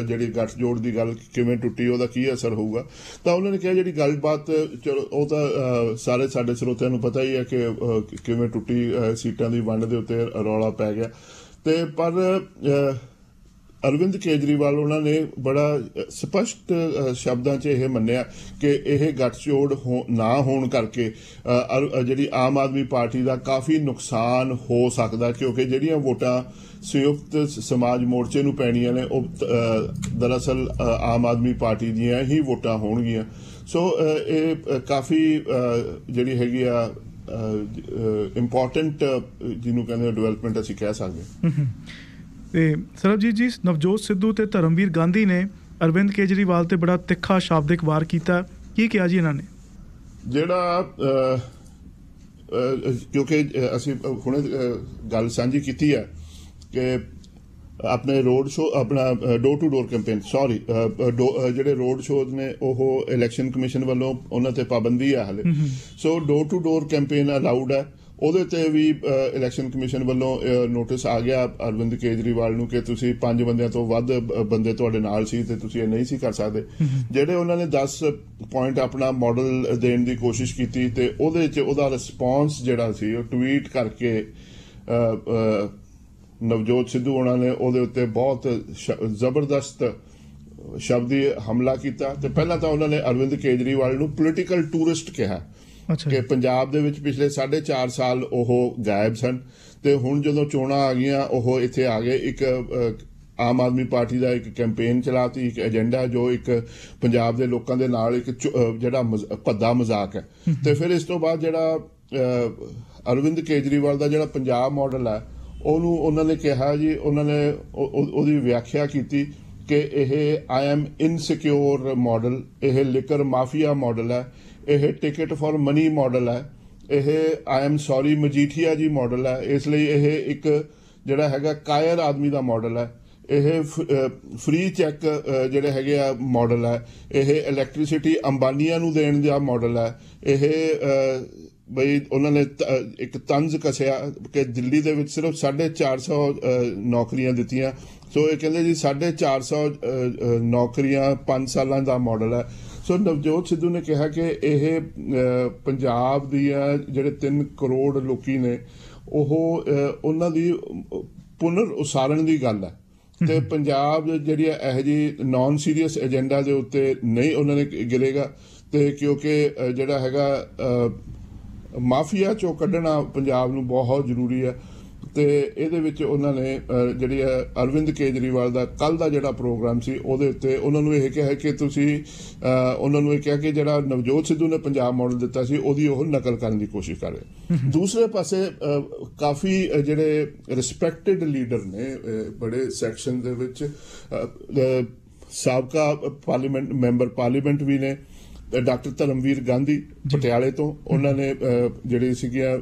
ਜਿਹੜੀ ਗੱਠਜੋੜ ਦੀ ਗੱਲ ਕਿਵੇਂ ਟੁੱਟੀ, ਉਹਦਾ ਕੀ ਅਸਰ ਹੋਊਗਾ। ਤਾਂ ਉਹਨਾਂ ਨੇ ਕਿਹਾ ਜਿਹੜੀ ਗੱਲਬਾਤ ਚਲੋ ਉਹ ਤਾਂ ਸਾਰੇ ਸਾਡੇ ਸਰੋਤਿਆਂ ਨੂੰ ਪਤਾ ਹੀ ਹੈ ਕਿ ਕਿਵੇਂ ਟੁੱਟੀ, ਸੀਟਾਂ ਦੀ ਵੰਡ ਦੇ ਉੱਤੇ ਰੌਲਾ ਪੈ ਗਿਆ। ਤੇ ਪਰ ਅਰਵਿੰਦ ਕੇਜਰੀਵਾਲ ਉਹਨਾਂ ਨੇ ਬੜਾ ਸਪਸ਼ਟ ਸ਼ਬਦਾਂ 'ਚ ਇਹ ਮੰਨਿਆ ਕਿ ਇਹ ਗੱਠਜੋੜ ਨਾ ਹੋਣ ਕਰਕੇ ਜਿਹੜੀ ਆਮ ਆਦਮੀ ਪਾਰਟੀ ਦਾ ਕਾਫੀ ਨੁਕਸਾਨ ਹੋ ਸਕਦਾ, ਕਿਉਂਕਿ ਜਿਹੜੀਆਂ ਵੋਟਾਂ ਸੰਯੁਕਤ ਸਮਾਜ ਮੋਰਚੇ ਨੂੰ ਪੈਣੀਆਂ ਨੇ ਉਹ ਦਰਅਸਲ ਆਮ ਆਦਮੀ ਪਾਰਟੀ ਦੀਆਂ ਹੀ ਵੋਟਾਂ ਹੋਣਗੀਆਂ। ਸੋ ਇਹ ਕਾਫੀ ਜਿਹੜੀ ਹੈਗੀ ਆ ਇੰਪੋਰਟੈਂਟ ਜਿਹਨੂੰ ਕਹਿੰਦੇ ਡਿਵੈਲਪਮੈਂਟ ਅਸੀਂ ਕਹਿ ਸਕਦੇ ਹਾਂ। ਤੇ ਸਰਬਜੀਤ ਜੀ, ਨਵਜੋਤ ਸਿੱਧੂ ਤੇ ਧਰਮਵੀਰ ਗਾਂਧੀ ਨੇ ਅਰਵਿੰਦ ਕੇਜਰੀਵਾਲ ਤੇ ਬੜਾ ਤਿੱਖਾ ਸ਼ਾਬਦਿਕ ਵਾਰ ਕੀਤਾ, ਕੀ ਕਿਹਾ ਜੀ ਇਹਨਾਂ ਨੇ? ਜਿਹੜਾ ਕਿਉਂਕਿ ਅਸੀਂ ਹੁਣੇ ਗੱਲ ਸਾਂਝੀ ਕੀਤੀ ਹੈ ਕਿ ਆਪਣੇ ਰੋਡ ਸ਼ੋ ਆਪਣਾ ਡੋਰ ਟੂ ਡੋਰ ਕੈਂਪੇਨ ਜਿਹੜੇ ਰੋਡ ਸ਼ੋਜ਼ ਨੇ ਉਹ ਇਲੈਕਸ਼ਨ ਕਮਿਸ਼ਨ ਵੱਲੋਂ ਉਹਨਾਂ ਤੇ ਪਾਬੰਦੀ ਹੈ ਹਾਲੇ। So door to door campaign allowed ਹੈ, ਉਹਦੇ ਤੇ ਵੀ ਇਲੈਕਸ਼ਨ ਕਮਿਸ਼ਨ ਵੱਲੋਂ ਨੋਟਿਸ ਆ ਗਿਆ ਅਰਵਿੰਦ ਕੇਜਰੀਵਾਲ ਨੂੰ ਕਿ ਤੁਸੀਂ 5 ਬੰਦਿਆਂ ਤੋਂ ਵੱਧ ਬੰਦੇ ਤੁਹਾਡੇ ਨਾਲ ਸੀ ਤੇ ਤੁਸੀਂ ਇਹ ਨਹੀਂ ਸੀ ਕਰ ਸਕਦੇ। ਜਿਹੜੇ ਉਹਨਾਂ ਨੇ 10 ਪੁਆਇੰਟ ਆਪਣਾ ਮਾਡਲ ਦੇਣ ਦੀ ਕੋਸ਼ਿਸ਼ ਕੀਤੀ ਤੇ ਉਹਦੇ 'ਚ ਉਹਦਾ ਰਿਸਪੌਂਸ ਜਿਹੜਾ ਸੀ ਉਹ ਟਵੀਟ ਕਰਕੇ ਨਵਜੋਤ ਸਿੱਧੂ ਉਹਨਾਂ ਨੇ ਉਹਦੇ ਉੱਤੇ ਬਹੁਤ ਜ਼ਬਰਦਸਤ ਸ਼ਬਦੀ ਹਮਲਾ ਕੀਤਾ। ਤੇ ਪਹਿਲਾਂ ਤਾਂ ਉਹਨਾਂ ਨੇ ਅਰਵਿੰਦ ਕੇਜਰੀਵਾਲ ਨੂੰ ਪੋਲੀਟੀਕਲ ਟੂਰਿਸਟ ਕਿਹਾ ਕਿ ਪੰਜਾਬ ਦੇ ਵਿੱਚ ਪਿਛਲੇ 4.5 ਸਾਲ ਉਹ ਗਾਇਬ ਸਨ ਤੇ ਹੁਣ ਜਦੋਂ ਚੋਣਾਂ ਆ ਗਈਆਂ ਉਹ ਇੱਥੇ ਆ ਗਏ। ਇੱਕ ਆਮ ਆਦਮੀ ਪਾਰਟੀ ਦਾ ਇੱਕ ਕੈਂਪੇਨ ਚਲਾਤੀ, ਇੱਕ ਏਜੰਡਾ ਜੋ ਇੱਕ ਪੰਜਾਬ ਦੇ ਲੋਕਾਂ ਦੇ ਨਾਲ ਇੱਕ ਜਿਹੜਾ ਭੱਦਾ ਮਜ਼ਾਕ ਹੈ। ਤੇ ਫਿਰ ਇਸ ਤੋਂ ਬਾਅਦ ਜਿਹੜਾ ਅਰਵਿੰਦ ਕੇਜਰੀਵਾਲ ਦਾ ਜਿਹੜਾ ਪੰਜਾਬ ਮਾਡਲ ਹੈ ਉਹਨੂੰ ਉਹਨਾਂ ਨੇ ਕਿਹਾ ਜੀ, ਉਹਨਾਂ ਨੇ ਉਹਦੀ ਵਿਆਖਿਆ ਕੀਤੀ ਕਿ ਇਹ ਆਈ ਐਮ ਇਨਸਿਕਿਉਰ ਮਾਡਲ, ਇਹ ਲਿਕਰ ਮਾਫੀਆ ਮਾਡਲ ਹੈ, ਇਹ ਟਿਕਟ ਫॉर ਮਨੀ ਮਾਡਲ ਹੈ, ਇਹ ਆਈ ਐਮ ਸੌਰੀ ਮਜੀਠੀਆ ਜੀ ਮਾਡਲ ਹੈ। ਇਸ ਲਈ ਇਹ ਇੱਕ ਜਿਹੜਾ ਹੈਗਾ ਕਾਇਰ ਆਦਮੀ ਦਾ ਮਾਡਲ ਹੈ, ਇਹ ਫ੍ਰੀ ਚੈੱਕ ਜਿਹੜੇ ਹੈਗੇ ਆ ਮਾਡਲ ਹੈ, ਇਹ ਇਲੈਕਟ੍ਰਿਸਿਟੀ ਅੰਬਾਨੀਆਂ ਨੂੰ ਦੇਣ ਦਾ ਮਾਡਲ ਹੈ। ਇਹ ਬਈ ਉਹਨਾਂ ਨੇ ਇੱਕ ਤੰਜ਼ ਕੱਸਿਆ ਕਿ ਦਿੱਲੀ ਦੇ ਵਿੱਚ ਸਿਰਫ 450 ਨੌਕਰੀਆਂ ਦਿੱਤੀਆਂ। ਸੋ ਇਹ ਕਹਿੰਦੇ ਜੀ 450 ਨੌਕਰੀਆਂ 5 ਸਾਲਾਂ ਦਾ ਮਾਡਲ ਹੈ। ਸੋ ਨਵਜੋਤ ਸਿੱਧੂ ਨੇ ਕਿਹਾ ਕਿ ਇਹ ਪੰਜਾਬ ਦੀਆਂ ਜਿਹੜੇ 3 ਕਰੋੜ ਲੋਕੀ ਨੇ ਉਹ ਉਹਨਾਂ ਦੀ ਪੁਨਰ ਉਸਾਰਨ ਦੀ ਗੱਲ ਹੈ ਤੇ ਪੰਜਾਬ ਜਿਹੜੀ ਇਹੋ ਜਿਹੀ ਨਾਨ ਸੀਰੀਅਸ ਏਜੰਡਾ ਦੇ ਉੱਤੇ ਨਹੀਂ ਉਹਨਾਂ ਨੇ ਗਿਰੇਗਾ। ਤੇ ਕਿਉਂਕਿ ਜਿਹੜਾ ਹੈਗਾ ਮਾਫੀਆ ਚੋਂ ਕੱਢਣਾ ਪੰਜਾਬ ਨੂੰ ਬਹੁਤ ਜ਼ਰੂਰੀ ਹੈ ਤੇ ਇਹਦੇ ਵਿੱਚ ਉਹਨਾਂ ਨੇ ਜਿਹੜੀ ਅਰਵਿੰਦ ਕੇਜਰੀਵਾਲ ਦਾ ਕੱਲ ਦਾ ਜਿਹੜਾ ਪ੍ਰੋਗਰਾਮ ਸੀ ਉਹਦੇ ਉੱਤੇ ਉਹਨਾਂ ਨੂੰ ਇਹ ਕਿਹਾ ਕਿ ਤੁਸੀਂ ਉਹਨਾਂ ਨੂੰ ਇਹ ਕਿਹਾ ਕਿ ਜਿਹੜਾ ਨਵਜੋਤ ਸਿੱਧੂ ਨੇ ਪੰਜਾਬ ਮਾਡਲ ਦਿੱਤਾ ਸੀ ਉਹਦੀ ਉਹ ਨਕਲ ਕਰਨ ਦੀ ਕੋਸ਼ਿਸ਼ ਕਰ ਰਹੇ। ਦੂਸਰੇ ਪਾਸੇ ਕਾਫੀ ਜਿਹੜੇ ਰਿਸਪੈਕਟਡ ਲੀਡਰ ਨੇ ਬੜੇ ਸੈਕਸ਼ਨ ਦੇ ਵਿੱਚ ਸਾਬਕਾ ਪਾਰਲੀਮੈਂਟ ਮੈਂਬਰ ਪਾਰਲੀਮੈਂਟ ਵੀ ਨੇ, ਡਾਕਟਰ ਧਰਮਵੀਰ ਗਾਂਧੀ ਪਟਿਆਲੇ ਤੋਂ, ਉਹਨਾਂ ਨੇ ਜਿਹੜੀ ਸੀਗੀਆਂ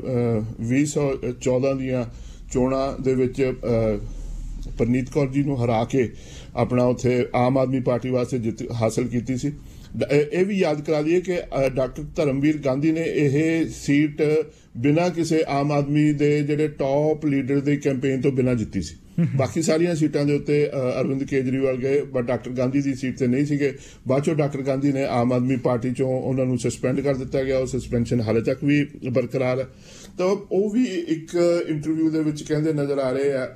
2014 ਦੀਆਂ ਚੋਣਾਂ ਦੇ ਵਿੱਚ ਪਰਨੀਤ ਕੌਰ ਜੀ ਨੂੰ ਹਰਾ ਕੇ ਆਪਣਾ ਉੱਥੇ ਆਮ ਆਦਮੀ ਪਾਰਟੀ ਵਾਸਤੇ ਜਿੱਤ ਹਾਸਲ ਕੀਤੀ ਸੀ। ਇਹ ਵੀ ਯਾਦ ਕਰਾ ਦਈਏ ਕਿ ਡਾਕਟਰ ਧਰਮਵੀਰ ਗਾਂਧੀ ਨੇ ਇਹ ਸੀਟ ਬਿਨਾਂ ਕਿਸੇ ਆਮ ਆਦਮੀ ਦੇ ਜਿਹੜੇ ਟੌਪ ਲੀਡਰ ਦੇ ਕੈਂਪੇਨ ਤੋਂ ਬਿਨਾਂ ਜਿੱਤੀ ਸੀ। ਬਾਕੀ ਸਾਰੀਆਂ ਸੀਟਾਂ ਦੇ ਉੱਤੇ ਅਰਵਿੰਦ ਕੇਜਰੀਵਾਲ ਗਏ, but doctor Gandhi the seat ਤੇ ਨਹੀਂ ਸੀਗੇ। ਬਾਅਦ ਚੋਂ ਡਾਕਟਰ ਗਾਂਧੀ ਨੇ ਆਮ ਆਦਮੀ ਪਾਰਟੀ ਚੋਂ ਉਹਨਾਂ ਨੂੰ ਸਸਪੈਂਡ ਕਰ ਦਿੱਤਾ ਗਿਆ, ਉਹ ਸਸਪੈਂਸ਼ਨ ਹਾਲੇ ਤੱਕ ਵੀ ਬਰਕਰਾਰ ਹੈ। ਤਾਂ ਉਹ ਵੀ ਇੱਕ ਇੰਟਰਵਿਊ ਦੇ ਵਿੱਚ ਕਹਿੰਦੇ ਨਜ਼ਰ ਆ ਰਹੇ ਆ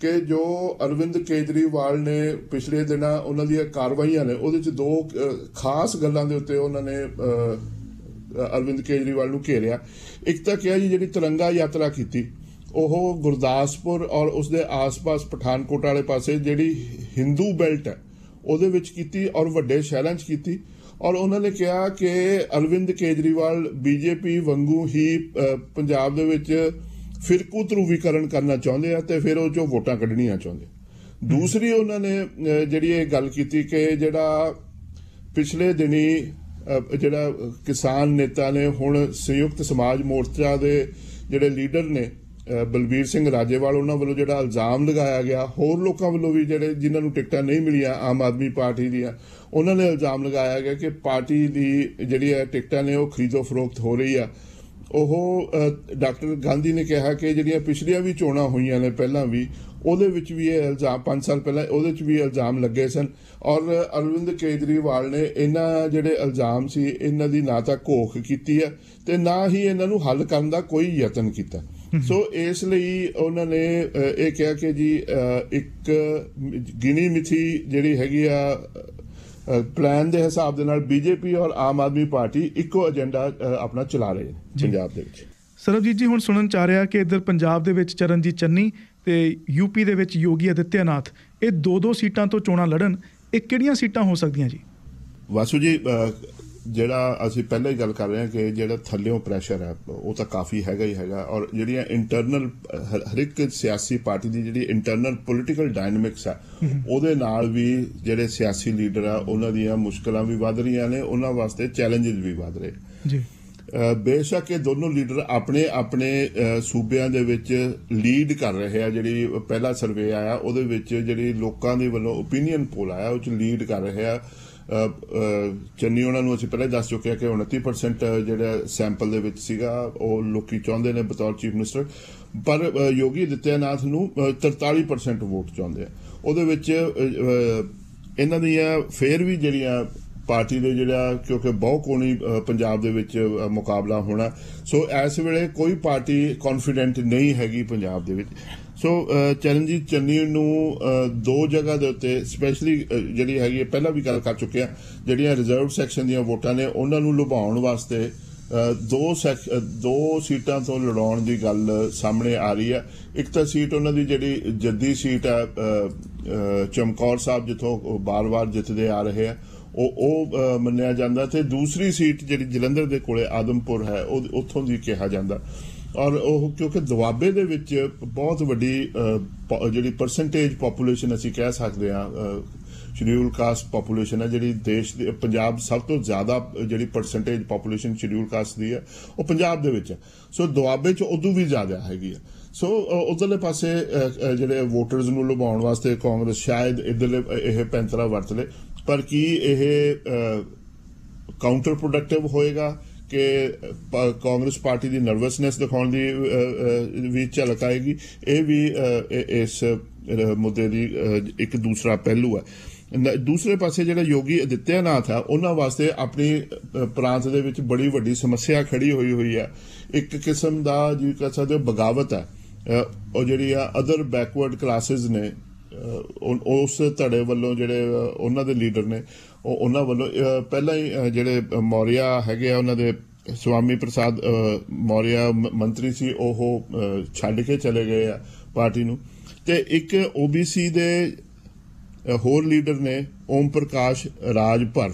ਕਿ ਜੋ ਅਰਵਿੰਦ ਕੇਜਰੀਵਾਲ ਨੇ ਪਿਛਲੇ ਦਿਨਾਂ ਉਹਨਾਂ ਦੀਆਂ ਕਾਰਵਾਈਆਂ ਨੇ ਉਹਦੇ 'ਚ ਦੋ ਖਾਸ ਗੱਲਾਂ ਦੇ ਉੱਤੇ ਉਹਨਾਂ ਨੇ ਅਰਵਿੰਦ ਕੇਜਰੀਵਾਲ ਨੂੰ ਘੇਰਿਆ। ਇੱਕ ਤਾਂ ਕਿਹਾ ਜੀ ਜਿਹੜੀ ਤਿਰੰਗਾ ਯਾਤਰਾ ਕੀਤੀ ਉਹ ਗੁਰਦਾਸਪੁਰ ਔਰ ਉਸਦੇ ਆਸ-ਪਾਸ ਪਠਾਨਕੋਟ ਵਾਲੇ ਪਾਸੇ ਜਿਹੜੀ ਹਿੰਦੂ ਬੈਲਟ ਹੈ ਉਹਦੇ ਵਿੱਚ ਕੀਤੀ ਔਰ ਵੱਡੇ ਸ਼ਹਿਰਾਂ 'ਚ ਕੀਤੀ। ਔਰ ਉਹਨਾਂ ਨੇ ਕਿਹਾ ਕਿ ਅਰਵਿੰਦ ਕੇਜਰੀਵਾਲ ਬੀਜੇਪੀ ਵਾਂਗੂ ਹੀ ਪੰਜਾਬ ਦੇ ਵਿੱਚ ਫਿਰਕੂ ਧਰੂਵੀਕਰਨ ਕਰਨਾ ਚਾਹੁੰਦੇ ਆ ਤੇ ਫਿਰ ਉਹ 'ਚੋਂ ਵੋਟਾਂ ਕੱਢਣੀਆਂ ਚਾਹੁੰਦੇ। ਦੂਸਰੀ ਉਹਨਾਂ ਨੇ ਜਿਹੜੀ ਇਹ ਗੱਲ ਕੀਤੀ ਕਿ ਜਿਹੜਾ ਪਿਛਲੇ ਦਿਨੀ ਜਿਹੜਾ ਕਿਸਾਨ ਨੇਤਾ ਨੇ ਹੁਣ ਸੰਯੁਕਤ ਸਮਾਜ ਮੋਰਚਾ ਦੇ ਜਿਹੜੇ ਲੀਡਰ ਨੇ ਬਲਬੀਰ ਸਿੰਘ ਰਾਜੇਵਾਲ, ਉਹਨਾਂ ਵੱਲੋਂ ਜਿਹੜਾ ਇਲਜ਼ਾਮ ਲਗਾਇਆ ਗਿਆ, ਹੋਰ ਲੋਕਾਂ ਵੱਲੋਂ ਵੀ ਜਿਹੜੇ ਜਿਨ੍ਹਾਂ ਨੂੰ ਟਿਕਟਾਂ ਨਹੀਂ ਮਿਲੀਆਂ ਆਮ ਆਦਮੀ ਪਾਰਟੀ ਦੀਆਂ, ਉਹਨਾਂ ਨੇ ਇਲਜ਼ਾਮ ਲਗਾਇਆ ਗਿਆ ਕਿ ਪਾਰਟੀ ਦੀ ਜਿਹੜੀ ਟਿਕਟਾਂ ਨੇ ਉਹ ਖਰੀਦੋ ਫਰੋਖਤ ਹੋ ਰਹੀ ਆ। ਉਹ ਡਾਕਟਰ ਗਾਂਧੀ ਨੇ ਕਿਹਾ ਕਿ ਜਿਹੜੀਆਂ ਪਿਛਲੀਆਂ ਵੀ ਚੋਣਾਂ ਹੋਈਆਂ ਨੇ ਪਹਿਲਾਂ ਵੀ ਉਹਦੇ ਵਿੱਚ ਵੀ ਇਹ ਇਲਜ਼ਾਮ 5 ਸਾਲ ਪਹਿਲਾਂ ਉਹਦੇ 'ਚ ਵੀ ਇਲਜ਼ਾਮ ਲੱਗੇ ਸਨ ਔਰ ਅਰਵਿੰਦ ਕੇਜਰੀਵਾਲ ਨੇ ਇਹਨਾਂ ਜਿਹੜੇ ਇਲਜ਼ਾਮ ਸੀ ਇਹਨਾਂ ਦੀ ਨਾ ਤਾਂ ਘੋਖ ਕੀਤੀ ਹੈ ਤੇ ਨਾ ਹੀ ਇਹਨਾਂ ਨੂੰ ਹੱਲ ਕਰਨ ਦਾ ਕੋਈ ਯਤਨ ਕੀਤਾ। ਸੋ ਇਸ ਲਈ ਉਹਨਾਂ ਨੇ ਇਹ ਕਿਹਾ ਕਿ ਜੀ ਇੱਕ ਗਿਣੀ ਮਿਥੀ ਜਿਹੜੀ ਹੈਗੀ ਆ ਪਲਾਨ ਦੇ ਹਿਸਾਬ ਦੇ ਨਾਲ ਬੀਜੇਪੀ ਔਰ ਆਮ ਆਦਮੀ ਪਾਰਟੀ ਇੱਕੋ ਏਜੰਡਾ ਆਪਣਾ ਚਲਾ ਰਹੇ ਨੇ ਪੰਜਾਬ ਦੇ ਵਿੱਚ। ਸਰਬਜੀਤ ਜੀ, ਹੁਣ ਸੁਣਨ ਚ ਆ ਰਿਹਾ ਕਿ ਇੱਧਰ ਪੰਜਾਬ ਦੇ ਵਿੱਚ ਚਰਨਜੀਤ ਚੰਨੀ ਤੇ ਯੂਪੀ ਦੇ ਵਿੱਚ ਯੋਗੀ ਆਦਿੱਤਿਆਨਾਥ ਇਹ ਦੋ ਸੀਟਾਂ ਤੋਂ ਚੋਣਾਂ ਲੜਨ। ਇਹ ਕਿਹੜੀਆਂ ਸੀਟਾਂ ਹੋ ਸਕਦੀਆਂ ਜੀ? ਵਾਸੂ ਜੀ, ਜਿਹੜਾ ਅਸੀਂ ਪਹਿਲਾਂ ਹੀ ਗੱਲ ਕਰ ਰਹੇ ਹਾਂ ਕਿ ਜਿਹੜਾ ਥੱਲਿਓਂ ਪ੍ਰੈਸ਼ਰ ਹੈ ਉਹ ਤਾਂ ਕਾਫੀ ਹੈਗਾ ਹੀ ਹੈਗਾ ਔਰ ਜਿਹੜੀਆਂ ਇੰਟਰਨਲ ਹਰ ਇੱਕ ਸਿਆਸੀ ਪਾਰਟੀ ਦੀ ਜਿਹੜੀ ਇੰਟਰਨਲ ਪੋਲੀਟੀਕਲ ਡਾਇਨਾਮਿਕਸ ਹੈ ਉਹਦੇ ਨਾਲ ਵੀ ਜਿਹੜੇ ਸਿਆਸੀ ਲੀਡਰ ਆ ਉਹਨਾਂ ਦੀਆਂ ਮੁਸ਼ਕਲਾਂ ਵੀ ਵੱਧ ਰਹੀਆਂ ਨੇ, ਉਹਨਾਂ ਵਾਸਤੇ ਚੈਲੰਜਸ ਵੀ ਵੱਧ ਰਹੇ ਜੀ। ਬੇਸ਼ੱਕ ਇਹ ਦੋਨੋਂ ਲੀਡਰ ਆਪਣੇ ਆਪਣੇ ਸੂਬਿਆਂ ਦੇ ਵਿੱਚ ਲੀਡ ਕਰ ਰਹੇ ਆ। ਜਿਹੜੀ ਪਹਿਲਾ ਸਰਵੇ ਆਇਆ ਉਹਦੇ ਵਿੱਚ ਜਿਹੜੀ ਲੋਕਾਂ ਦੇ ਵੱਲੋਂ ਓਪੀਨੀਅਨ ਪੋਲ ਆਇਆ ਉਹ 'ਚ ਲੀਡ ਕਰ ਰਹੇ ਆ। ਚੰਨੀ ਉਹਨਾਂ ਨੂੰ ਅਸੀਂ ਪਹਿਲਾਂ ਹੀ ਦੱਸ ਚੁੱਕੇ ਹਾਂ ਕਿ 29% ਜਿਹੜਾ ਸੈਂਪਲ ਦੇ ਵਿੱਚ ਸੀਗਾ ਉਹ ਲੋਕੀ ਚਾਹੁੰਦੇ ਨੇ ਬਤੌਰ ਚੀਫ ਮਿਨਿਸਟਰ, ਪਰ ਯੋਗੀ ਆਦਿੱਤਿਆਨਾਥ ਨੂੰ 43% ਵੋਟ ਚਾਹੁੰਦੇ ਆ। ਉਹਦੇ ਵਿੱਚ ਇਹਨਾਂ ਦੀਆਂ ਫੇਰ ਵੀ ਜਿਹੜੀਆਂ ਪਾਰਟੀ ਦੇ ਜਿਹੜਾ ਕਿਉਂਕਿ ਬਹੁਕੋਣੀ ਪੰਜਾਬ ਦੇ ਵਿੱਚ ਮੁਕਾਬਲਾ ਹੋਣਾ, ਸੋ ਇਸ ਵੇਲੇ ਕੋਈ ਪਾਰਟੀ ਕੌਨਫੀਡੈਂਟ ਨਹੀਂ ਹੈਗੀ ਪੰਜਾਬ ਦੇ ਵਿੱਚ। ਸੋ ਚਰਨਜੀਤ ਚੰਨੀ ਨੂੰ ਦੋ ਜਗ੍ਹਾ ਦੇ ਉੱਤੇ ਸਪੈਸ਼ਲੀ ਜਿਹੜੀ ਹੈਗੀ ਹੈ ਪਹਿਲਾਂ ਵੀ ਗੱਲ ਕਰ ਚੁੱਕੇ ਆ, ਜਿਹੜੀਆਂ ਰਿਜ਼ਰਵ ਸੈਕਸ਼ਨ ਦੀਆਂ ਵੋਟਾਂ ਨੇ ਉਹਨਾਂ ਨੂੰ ਲੁਭਾਉਣ ਵਾਸਤੇ ਦੋ ਸੀਟਾਂ ਤੋਂ ਲੜਾਉਣ ਦੀ ਗੱਲ ਸਾਹਮਣੇ ਆ ਰਹੀ ਹੈ। ਇੱਕ ਤਾਂ ਸੀਟ ਉਹਨਾਂ ਦੀ ਜਿਹੜੀ ਜੱਦੀ ਸੀਟ ਹੈ ਚਮਕੌਰ ਸਾਹਿਬ ਜਿੱਥੋਂ ਬਾਰ-ਬਾਰ ਜਿੱਤਦੇ ਆ ਰਹੇ ਆ ਉਹ ਮੰਨਿਆ ਜਾਂਦਾ, ਤੇ ਦੂਸਰੀ ਸੀਟ ਜਿਹੜੀ ਜਲੰਧਰ ਦੇ ਕੋਲੇ ਆਦਮਪੁਰ ਹੈ ਉਹ ਉੱਥੋਂ ਦੀ ਕਿਹਾ ਜਾਂਦਾ। ਔਰ ਉਹ ਕਿਉਂਕਿ ਦੁਆਬੇ ਦੇ ਵਿੱਚ ਬਹੁਤ ਵੱਡੀ ਜਿਹੜੀ ਪਰਸੈਂਟੇਜ ਪੋਪੂਲੇਸ਼ਨ ਅਸੀਂ ਕਹਿ ਸਕਦੇ ਹਾਂ ਸ਼ਡਿਊਲ ਕਾਸਟ ਪੋਪੂਲੇਸ਼ਨ ਹੈ ਜਿਹੜੀ ਦੇਸ਼ ਦੇ ਪੰਜਾਬ ਸਭ ਤੋਂ ਜ਼ਿਆਦਾ ਜਿਹੜੀ ਪਰਸੈਂਟੇਜ ਪੋਪੂਲੇਸ਼ਨ ਸ਼ਡਿਊਲ ਕਾਸਟ ਦੀ ਹੈ ਉਹ ਪੰਜਾਬ ਦੇ ਵਿੱਚ ਹੈ। ਸੋ ਦੁਆਬੇ 'ਚ ਉਦੋਂ ਵੀ ਜ਼ਿਆਦਾ ਹੈਗੀ ਹੈ। ਸੋ ਉਧਰਲੇ ਪਾਸੇ ਜਿਹੜੇ ਵੋਟਰਸ ਨੂੰ ਲੁਭਾਉਣ ਵਾਸਤੇ ਕਾਂਗਰਸ ਸ਼ਾਇਦ ਇੱਧਰਲੇ ਇਹ ਪੈਂਤਰਾ ਵਰਤ ਲੇ, ਪਰ ਕੀ ਇਹ ਕਾਊਂਟਰ ਪ੍ਰੋਡਕਟਿਵ ਹੋਏਗਾ ਕਿ ਕਾਂਗਰਸ ਪਾਰਟੀ ਦੀ ਨਰਵਸਨੈਸ ਦਿਖਾਉਣ ਦੀ ਵੀ ਝਲਕ ਆਏਗੀ? ਇਹ ਵੀ ਇਸ ਮੁੱਦੇ ਦੀ ਇੱਕ ਦੂਸਰਾ ਪਹਿਲੂ ਹੈ। ਦੂਸਰੇ ਪਾਸੇ ਜਿਹੜਾ ਯੋਗੀ ਆਦਿੱਤਿਆਨਾਥ ਆ ਉਹਨਾਂ ਵਾਸਤੇ ਆਪਣੀ ਪ੍ਰਾਂਤ ਦੇ ਵਿੱਚ ਬੜੀ ਵੱਡੀ ਸਮੱਸਿਆ ਖੜੀ ਹੋਈ ਹੈ। ਇੱਕ ਕਿਸਮ ਦਾ ਜਿਵੇਂ ਕਹਿ ਸਕਦੇ ਹੋ ਬਗਾਵਤ ਹੈ। ਉਹ ਜਿਹੜੀ ਆ ਅਦਰ ਬੈਕਵਰਡ ਕਲਾਸਿਸ ਨੇ ਉਸ ਧੜੇ ਵੱਲੋਂ ਜਿਹੜੇ ਉਹਨਾਂ ਦੇ ਲੀਡਰ ਨੇ ਉਹਨਾਂ ਵੱਲੋਂ ਪਹਿਲਾਂ ਹੀ ਜਿਹੜੇ ਮੌਰੀਆ ਹੈਗੇ ਆ ਉਹਨਾਂ ਦੇ ਸਵਾਮੀ ਪ੍ਰਸਾਦ ਮੌਰਿਆ ਮੰਤਰੀ ਸੀ, ਉਹ ਛੱਡ ਕੇ ਚਲੇ ਗਏ ਆ ਪਾਰਟੀ ਨੂੰ। ਤੇ ਇੱਕ OBC ਦੇ ਹੋਰ ਲੀਡਰ ਨੇ ਓਮ ਪ੍ਰਕਾਸ਼ ਰਾਜਭਰ,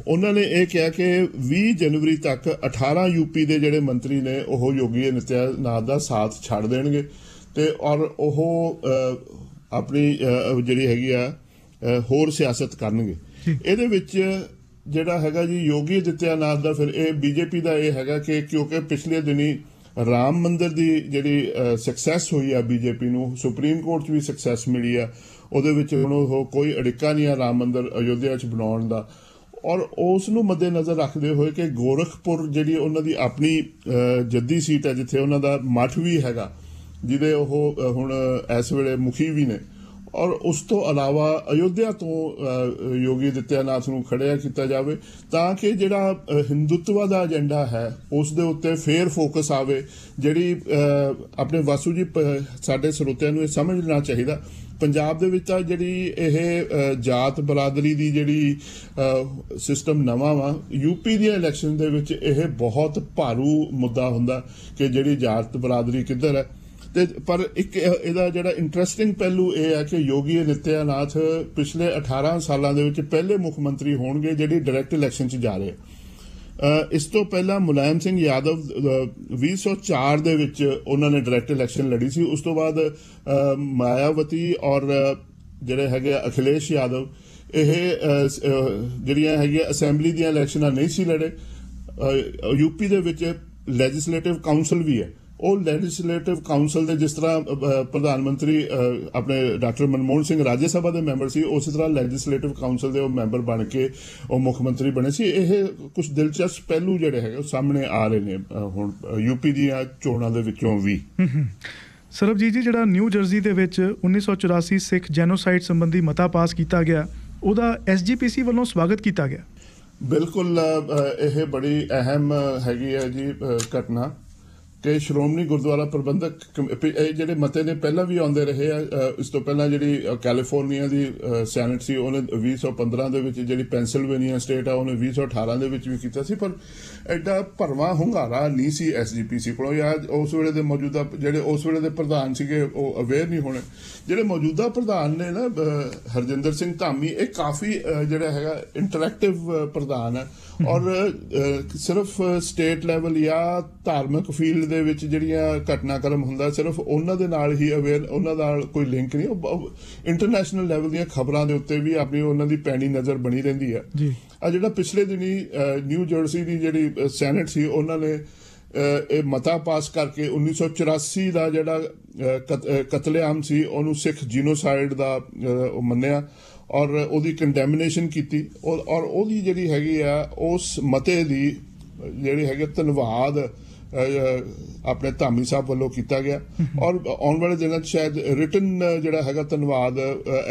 ਉਹਨਾਂ ਨੇ ਇਹ ਕਿਹਾ ਕਿ 20 ਜਨਵਰੀ ਤੱਕ 18 UP ਦੇ ਜਿਹੜੇ ਮੰਤਰੀ ਨੇ ਉਹ ਯੋਗੀ ਆਦਿੱਤਿਆਨਾਥ ਦਾ ਸਾਥ ਛੱਡ ਦੇਣਗੇ ਤੇ ਔਰ ਉਹ ਆਪਣੀ ਜਿਹੜੀ ਹੈਗੀ ਆ ਹੋਰ ਸਿਆਸਤ ਕਰਨਗੇ। ਇਹਦੇ ਵਿੱਚ ਜਿਹੜਾ ਹੈਗਾ ਜੀ ਯੋਗੀ ਆਦਿੱਤਿਆਨਾਥ ਦਾ ਫਿਰ ਇਹ BJP ਦਾ ਇਹ ਹੈਗਾ ਕਿ ਕਿਉਂਕਿ ਪਿਛਲੇ ਦਿਨੀ ਰਾਮ ਮੰਦਿਰ ਦੀ ਜਿਹੜੀ ਸਕਸੈਸ ਹੋਈ ਆ BJP ਨੂੰ, ਸੁਪਰੀਮ ਕੋਰਟ 'ਚ ਵੀ ਸਕਸੈਸ ਮਿਲੀ ਆ, ਉਹਦੇ ਵਿੱਚ ਹੁਣ ਉਹ ਕੋਈ ਅੜਿੱਕਾ ਨਹੀਂ ਆ ਰਾਮ ਮੰਦਿਰ ਅਯੋਧਿਆ 'ਚ ਬਣਾਉਣ ਦਾ। ਔਰ ਉਸ ਨੂੰ ਮੱਦੇਨਜ਼ਰ ਰੱਖਦੇ ਹੋਏ ਕਿ ਗੋਰਖਪੁਰ ਜਿਹੜੀ ਉਹਨਾਂ ਦੀ ਆਪਣੀ ਜੱਦੀ ਸੀਟ ਹੈ, ਜਿੱਥੇ ਉਹਨਾਂ ਦਾ ਮੱਠ ਵੀ ਹੈਗਾ, ਜਿਹਦੇ ਉਹ ਹੁਣ ਇਸ ਵੇਲੇ ਮੁਖੀ ਵੀ ਨੇ, ਔਰ ਉਸ ਤੋਂ ਇਲਾਵਾ ਅਯੋਧਿਆ ਤੋਂ ਯੋਗੀ ਆਦਿੱਤਿਆਨਾਥ ਨੂੰ ਖੜਿਆ ਕੀਤਾ ਜਾਵੇ ਤਾਂ ਕਿ ਜਿਹੜਾ ਹਿੰਦੂਤਵਾ ਦਾ ਏਜੰਡਾ ਹੈ ਉਸ ਦੇ ਉੱਤੇ ਫੇਰ ਫੋਕਸ ਆਵੇ। ਜਿਹੜੀ ਆਪਣੇ ਵਾਸੂ ਜੀ ਸਾਡੇ ਸਰੋਤਿਆਂ ਨੂੰ ਇਹ ਸਮਝਣਾ ਚਾਹੀਦਾ, ਪੰਜਾਬ ਦੇ ਵਿੱਚ ਤਾਂ ਜਿਹੜੀ ਇਹ ਜਾਤ ਬਰਾਦਰੀ ਦੀ ਜਿਹੜੀ ਸਿਸਟਮ ਨਵਾਂ ਵਾ, UP ਦੀਆਂ ਇਲੈਕਸ਼ਨ ਦੇ ਵਿੱਚ ਇਹ ਬਹੁਤ ਭਾਰੂ ਮੁੱਦਾ ਹੁੰਦਾ ਕਿ ਜਿਹੜੀ ਜਾਤ ਬਰਾਦਰੀ ਕਿੱਧਰ ਹੈ। ਤੇ ਪਰ ਇੱਕ ਇਹਦਾ ਜਿਹੜਾ ਇੰਟਰਸਟਿੰਗ ਪਹਿਲੂ ਇਹ ਹੈ ਕਿ ਯੋਗੀ ਆਦਿੱਤਿਆਨਾਥ ਪਿਛਲੇ 18 ਸਾਲਾਂ ਦੇ ਵਿੱਚ ਪਹਿਲੇ ਮੁੱਖ ਮੰਤਰੀ ਹੋਣਗੇ ਜਿਹੜੀ ਡਾਇਰੈਕਟ ਇਲੈਕਸ਼ਨ 'ਚ ਜਾ ਰਹੇ। ਇਸ ਤੋਂ ਪਹਿਲਾਂ ਮੁਲਾਇਮ ਸਿੰਘ ਯਾਦਵ 2004 ਦੇ ਵਿੱਚ ਉਹਨਾਂ ਨੇ ਡਾਇਰੈਕਟ ਇਲੈਕਸ਼ਨ ਲੜੀ ਸੀ। ਉਸ ਤੋਂ ਬਾਅਦ ਮਾਇਆਵਤੀ ਔਰ ਜਿਹੜੇ ਹੈਗੇ ਅਖਿਲੇਸ਼ ਯਾਦਵ ਇਹ ਜਿਹੜੀਆਂ ਹੈਗੀਆਂ ਅਸੈਂਬਲੀ ਦੀਆਂ ਇਲੈਕਸ਼ਨਾਂ ਨਹੀਂ ਸੀ ਲੜੇ। UP ਦੇ ਵਿੱਚ ਲੈਜਿਸਲੇਟਿਵ ਕਾਉਂਸਲ ਵੀ ਹੈ, ਉਹ ਲੈਜਿਸਲੇਟਿਵ ਕਾਉਂਸਲ ਦੇ ਜਿਸ ਤਰ੍ਹਾਂ ਪ੍ਰਧਾਨ ਮੰਤਰੀ ਆਪਣੇ ਡਾਕਟਰ ਮਨਮੋਹਨ ਸਿੰਘ ਰਾਜ ਸਭਾ ਦੇ ਮੈਂਬਰ ਸੀ, ਉਸੇ ਤਰ੍ਹਾਂ ਲੈਜਿਸਲੇਟਿਵ ਕਾਉਂਸਲ ਦੇ ਉਹ ਮੈਂਬਰ ਬਣ ਕੇ ਉਹ ਮੁੱਖ ਮੰਤਰੀ ਬਣੇ ਸੀ। ਇਹ ਕੁਝ ਦਿਲਚਸਪ ਪਹਿਲੂ ਜਿਹੜੇ ਹੈਗੇ ਉਹ ਸਾਹਮਣੇ ਆ ਰਹੇ ਨੇ ਹੁਣ UP ਦੀਆਂ ਚੋਣਾਂ ਦੇ ਵਿੱਚੋਂ ਵੀ। ਸਰਬਜੀਤ ਜੀ, ਜਿਹੜਾ ਨਿਊ ਜਰਸੀ ਦੇ ਵਿੱਚ 1984 ਸਿੱਖ ਜੈਨੋਸਾਈਡ ਸੰਬੰਧੀ ਮਤਾ ਪਾਸ ਕੀਤਾ ਗਿਆ, ਉਹਦਾ SGPC ਵੱਲੋਂ ਸਵਾਗਤ ਕੀਤਾ ਗਿਆ। ਬਿਲਕੁਲ, ਇਹ ਬੜੀ ਅਹਿਮ ਹੈਗੀ ਹੈ ਜੀ ਘਟਨਾ ਕਿ ਸ਼੍ਰੋਮਣੀ ਗੁਰਦੁਆਰਾ ਪ੍ਰਬੰਧਕ ਜਿਹੜੇ ਮਤੇ ਨੇ ਪਹਿਲਾਂ ਵੀ ਆਉਂਦੇ ਰਹੇ ਆ। ਇਸ ਤੋਂ ਪਹਿਲਾਂ ਜਿਹੜੀ ਕੈਲੀਫੋਰਨੀਆ ਦੀ ਸੈਨੇਟ ਸੀ ਉਹਨੇ 2015 ਦੇ ਵਿੱਚ, ਜਿਹੜੀ ਪੈਂਸਿਲਵੇਨੀਆ ਸਟੇਟ ਆ ਉਹਨੇ 2018 ਦੇ ਵਿੱਚ ਵੀ ਕੀਤਾ ਸੀ, ਪਰ ਐਡਾ ਭਰਵਾਂ ਹੁੰਗਾਰਾ ਨਹੀਂ ਸੀ SGPC ਕੋਲੋਂ। ਜਾਂ ਉਸ ਵੇਲੇ ਦੇ ਮੌਜੂਦਾ ਜਿਹੜੇ ਉਸ ਵੇਲੇ ਦੇ ਪ੍ਰਧਾਨ ਸੀਗੇ ਉਹ ਅਵੇਅਰ ਨਹੀਂ ਹੋਣੇ। ਜਿਹੜੇ ਮੌਜੂਦਾ ਪ੍ਰਧਾਨ ਨੇ ਨਾ ਹਰਜਿੰਦਰ ਸਿੰਘ ਧਾਮੀ, ਇਹ ਕਾਫੀ ਜਿਹੜਾ ਹੈਗਾ ਇੰਟਰੈਕਟਿਵ ਪ੍ਰਧਾਨ ਹੈ ਔਰ ਸਿਰਫ ਸਟੇਟ ਲੈਵਲ ਜਾਂ ਧਾਰਮਿਕ ਫੀਲਡ ਦੇ ਵਿੱਚ ਜਿਹੜੀਆਂ ਘਟਨਾਕ੍ਰਮ ਹੁੰਦਾ ਸਿਰਫ ਉਹਨਾਂ ਦੇ ਨਾਲ ਹੀ ਅਵੇਅਰ, ਉਹਨਾਂ ਨਾਲ ਕੋਈ ਲਿੰਕ ਨਹੀਂ। ਉਹ ਇੰਟਰਨੈਸ਼ਨਲ ਲੈਵਲ ਦੀਆਂ ਖਬਰਾਂ ਦੇ ਉੱਤੇ ਵੀ ਆਪਣੀ ਉਹਨਾਂ ਦੀ ਪੈਣੀ ਨਜ਼ਰ ਬਣੀ ਰਹਿੰਦੀ ਹੈ। ਆ ਜਿਹੜਾ ਪਿਛਲੇ ਦਿਨੀ ਨਿਊ ਜਰਸੀ ਦੀ ਜਿਹੜੀ ਸੈਨੇਟ ਸੀ ਉਹਨਾਂ ਨੇ ਇਹ ਮਤਾ ਪਾਸ ਕਰਕੇ 1984 ਦਾ ਜਿਹੜਾ ਕਤਲੇਆਮ ਸੀ ਉਹਨੂੰ ਸਿੱਖ ਜੀਨੋਸਾਈਡ ਦਾ ਮੰਨਿਆ ਔਰ ਉਹਦੀ ਕੰਡੈਮਨੇਸ਼ਨ ਕੀਤੀ ਔਰ ਉਹਦੀ ਜਿਹੜੀ ਹੈਗੀ ਆ ਉਸ ਮਤੇ ਦੀ ਜਿਹੜੀ ਹੈਗੀ ਧੰਨਵਾਦ ਆਪਣੇ ਧਾਮੀ ਸਾਹਿਬ ਵੱਲੋਂ ਕੀਤਾ ਗਿਆ। ਔਰ ਆਉਣ ਵਾਲੇ ਦਿਨਾਂ 'ਚ ਸ਼ਾਇਦ ਰਿਟਨ ਜਿਹੜਾ ਹੈਗਾ ਧੰਨਵਾਦ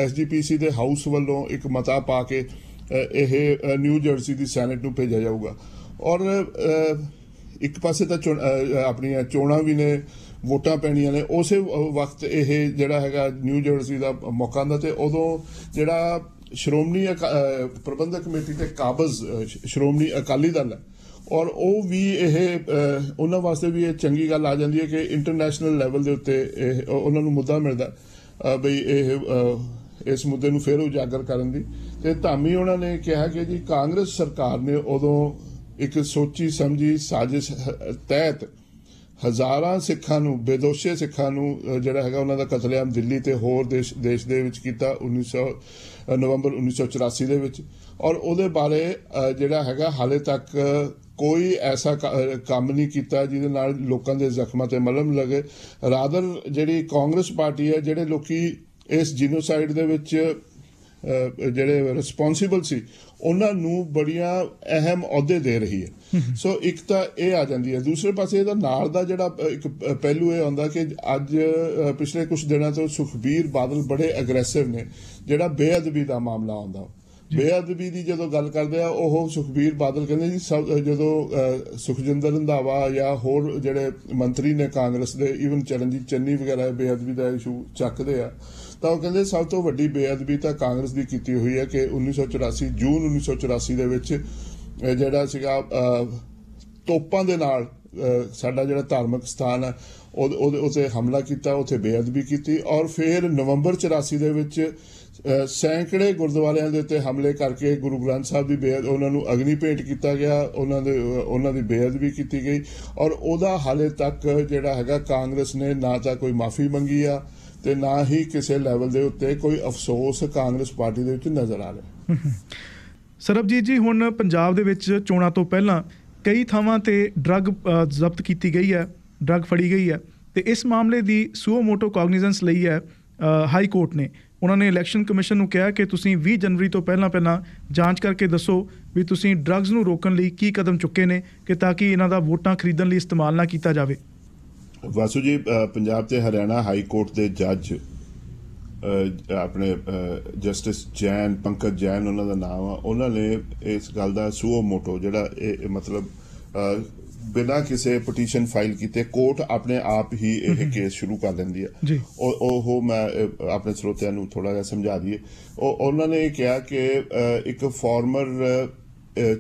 SGPC ਦੇ ਹਾਊਸ ਵੱਲੋਂ ਇੱਕ ਮਤਾ ਪਾ ਕੇ ਇਹ ਨਿਊ ਜਰਸੀ ਦੀ ਸੈਨੇਟ ਨੂੰ ਭੇਜਿਆ ਜਾਊਗਾ। ਔਰ ਇੱਕ ਪਾਸੇ ਤਾਂ ਆਪਣੀਆਂ ਚੋਣਾਂ ਵੀ ਨੇ, ਵੋਟਾਂ ਪੈਣੀਆਂ ਨੇ, ਉਸੇ ਵਕਤ ਇਹ ਜਿਹੜਾ ਹੈਗਾ ਨਿਊ ਜਰਸੀ ਦਾ ਮੌਕਾ ਹੁੰਦਾ ਤੇ ਉਦੋਂ ਜਿਹੜਾ ਸ਼੍ਰੋਮਣੀ ਪ੍ਰਬੰਧਕ ਕਮੇਟੀ ਤੇ ਕਾਬਜ਼ ਸ਼੍ਰੋਮਣੀ ਅਕਾਲੀ ਦਲ ਹੈ ਔਰ ਉਹ ਵੀ ਇਹ ਉਹਨਾਂ ਵਾਸਤੇ ਵੀ ਇਹ ਚੰਗੀ ਗੱਲ ਆ ਜਾਂਦੀ ਹੈ ਕਿ ਇੰਟਰਨੈਸ਼ਨਲ ਲੈਵਲ ਦੇ ਉੱਤੇ ਇਹ ਉਹਨਾਂ ਨੂੰ ਮੁੱਦਾ ਮਿਲਦਾ ਬਈ ਇਹ ਇਸ ਮੁੱਦੇ ਨੂੰ ਫਿਰ ਉਜਾਗਰ ਕਰਨ ਦੀ। ਤੇ ਧਾਮੀ ਉਹਨਾਂ ਨੇ ਕਿਹਾ ਕਿ ਜੀ ਕਾਂਗਰਸ ਸਰਕਾਰ ਨੇ ਉਦੋਂ ਇੱਕ ਸੋਚੀ ਸਮਝੀ ਸਾਜ਼ਿਸ਼ ਤਹਿਤ ਹਜ਼ਾਰਾਂ ਸਿੱਖਾਂ ਨੂੰ, ਬੇਦੋਸ਼ੇ ਸਿੱਖਾਂ ਨੂੰ ਜਿਹੜਾ ਹੈਗਾ ਉਹਨਾਂ ਦਾ ਕਤਲੇਆਮ ਦਿੱਲੀ ਤੇ ਹੋਰ ਦੇਸ਼ ਦੇ ਵਿੱਚ ਕੀਤਾ 19 ਨਵੰਬਰ 1984 ਦੇ ਵਿੱਚ। ਔਰ ਉਹਦੇ ਬਾਰੇ ਜਿਹੜਾ ਹੈਗਾ ਹਾਲੇ ਤੱਕ ਕੋਈ ਐਸਾ ਕੰਮ ਨਹੀਂ ਕੀਤਾ ਜਿਹਦੇ ਨਾਲ ਲੋਕਾਂ ਦੇ ਜ਼ਖਮਾਂ ਤੇ ਮਲਮ ਲੱਗੇ। ਰਾਦਰ ਜਿਹੜੀ ਕਾਂਗਰਸ ਪਾਰਟੀ ਹੈ, ਜਿਹੜੇ ਲੋਕੀ ਇਸ ਜੀਨੋਸਾਈਡ ਦੇ ਵਿੱਚ ਜਿਹੜੇ ਰਿਸਪੌਂਸਿਬਲ ਸੀ ਉਹਨਾਂ ਨੂੰ ਬੜੀਆਂ ਅਹਿਮ ਅਹੁਦੇ ਦੇ ਰਹੀ ਹੈ। ਸੋ ਇੱਕ ਤਾਂ ਇਹ ਆ ਜਾਂਦੀ ਹੈ। ਦੂਸਰੇ ਪਾਸੇ ਇਹਦਾ ਨਾਲ ਦਾ ਜਿਹੜਾ ਇੱਕ ਪਹਿਲੂ ਇਹ ਆਉਂਦਾ ਕਿ ਅੱਜ ਪਿਛਲੇ ਕੁਝ ਦਿਨਾਂ ਤੋਂ ਸੁਖਬੀਰ ਬਾਦਲ ਬੜੇ ਅਗਰੈਸਿਵ ਨੇ। ਜਿਹੜਾ ਬੇਅਦਬੀ ਦਾ ਮਾਮਲਾ ਆਉਂਦਾ, ਬੇਅਦਬੀ ਦੀ ਜਦੋਂ ਗੱਲ ਕਰਦੇ ਆ ਉਹ ਸੁਖਬੀਰ ਬਾਦਲ ਕਹਿੰਦੇ ਜੀ ਜਦੋਂ ਸੁਖਜਿੰਦਰ ਰੰਧਾਵਾ ਜਾਂ ਹੋਰ ਜਿਹੜੇ ਮੰਤਰੀ ਨੇ ਕਾਂਗਰਸ ਦੇ, ਈਵਨ ਚਰਨਜੀਤ ਚੰਨੀ ਵਗੈਰਾ ਬੇਅਦਬੀ ਦਾ ਇਸ਼ੂ ਚੱਕਦੇ ਆ ਤਾਂ ਉਹ ਕਹਿੰਦੇ ਸਭ ਤੋਂ ਵੱਡੀ ਬੇਅਦਬੀ ਤਾਂ ਕਾਂਗਰਸ ਦੀ ਕੀਤੀ ਹੋਈ ਹੈ ਕਿ 1984 ਜੂਨ 1984 ਦੇ ਵਿੱਚ ਜਿਹੜਾ ਸੀਗਾ ਤੋਪਾਂ ਦੇ ਨਾਲ ਸਾਡਾ ਜਿਹੜਾ ਧਾਰਮਿਕ ਸਥਾਨ ਹੈ ਉਹਦੇ ਹਮਲਾ ਕੀਤਾ, ਉੱਥੇ ਬੇਅਦਬੀ ਕੀਤੀ। ਔਰ ਫਿਰ ਨਵੰਬਰ 84 ਦੇ ਵਿੱਚ ਸੈਂਕੜੇ ਗੁਰਦੁਆਰਿਆਂ ਦੇ ਉੱਤੇ ਹਮਲੇ ਕਰਕੇ ਗੁਰੂ ਗ੍ਰੰਥ ਸਾਹਿਬ ਦੀ ਉਹਨਾਂ ਨੂੰ ਅਗਨੀ ਭੇਟ ਕੀਤਾ ਗਿਆ, ਉਹਨਾਂ ਦੀ ਬੇਅਦਬੀ ਕੀਤੀ ਗਈ। ਔਰ ਉਹਦਾ ਹਾਲੇ ਤੱਕ ਜਿਹੜਾ ਹੈਗਾ ਕਾਂਗਰਸ ਨੇ ਨਾ ਤਾਂ ਕੋਈ ਮਾਫੀ ਮੰਗੀ ਆ ਤੇ ਨਾ ਹੀ ਕਿਸੇ ਲੈਵਲ ਦੇ ਉੱਤੇ ਕੋਈ ਅਫਸੋਸ ਕਾਂਗਰਸ ਪਾਰਟੀ ਦੇ ਵਿੱਚ ਨਜ਼ਰ ਆ ਰਿਹਾ। ਸਰਬਜੀਤ ਜੀ, ਹੁਣ ਪੰਜਾਬ ਦੇ ਵਿੱਚ ਚੋਣਾਂ ਤੋਂ ਪਹਿਲਾਂ ਕਈ ਥਾਵਾਂ ਤੇ ਡਰੱਗ ਜ਼ਬਤ ਕੀਤੀ ਗਈ ਹੈ, ਡਰੱਗ ਫੜੀ ਗਈ ਹੈ ਤੇ ਇਸ ਮਾਮਲੇ ਦੀ ਸੂਓ ਮੋਟੋ ਕੋਗਨੀਜ਼ੈਂਸ ਲਈ ਹੈ ਹਾਈ ਕੋਰਟ ਨੇ। ਉਹਨਾਂ ਨੇ ਇਲੈਕਸ਼ਨ ਕਮਿਸ਼ਨ ਨੂੰ ਕਿਹਾ ਕਿ ਤੁਸੀਂ 20 ਜਨਵਰੀ ਤੋਂ ਪਹਿਲਾਂ ਜਾਂਚ ਕਰਕੇ ਦੱਸੋ ਵੀ ਤੁਸੀਂ ਡਰੱਗਸ ਨੂੰ ਰੋਕਣ ਲਈ ਕੀ ਕਦਮ ਚੁੱਕੇ ਨੇ ਕਿ ਤਾਂ ਕਿ ਇਹਨਾਂ ਦਾ ਵੋਟਾਂ ਖਰੀਦਣ ਲਈ ਇਸਤੇਮਾਲ ਨਾ ਕੀਤਾ ਜਾਵੇ। ਵਾਸੂ ਜੀ, ਪੰਜਾਬ ਤੇ ਹਰਿਆਣਾ ਹਾਈ ਕੋਰਟ ਦੇ ਜੱਜ ਆਪਣੇ ਜਸਟਿਸ ਜੈਨ, ਪੰਕਜ ਜੈਨ ਉਹਨਾਂ ਦਾ ਨਾਮ ਆ, ਉਹਨਾਂ ਨੇ ਇਸ ਗੱਲ ਦਾ ਸੂਓ ਮੋਟੋ ਜਿਹੜਾ ਇਹ ਮਤਲਬ ਬਿਨਾਂ ਕਿਸੇ ਪਟੀਸ਼ਨ ਫਾਈਲ ਕੀਤੇ ਕੋਰਟ ਆਪਣੇ ਆਪ ਹੀ ਇਹ ਕੇਸ ਸ਼ੁਰੂ ਕਰ ਦਿੰਦੀ ਹੈ। ਉਹ ਮੈਂ ਆਪਣੇ ਸਰੋਤਿਆਂ ਨੂੰ ਥੋੜਾ ਜਿਹਾ ਸਮਝਾ ਦਈਏ। ਉਹਨਾਂ ਨੇ ਕਿਹਾ ਕਿ ਇੱਕ ਫਾਰਮਰ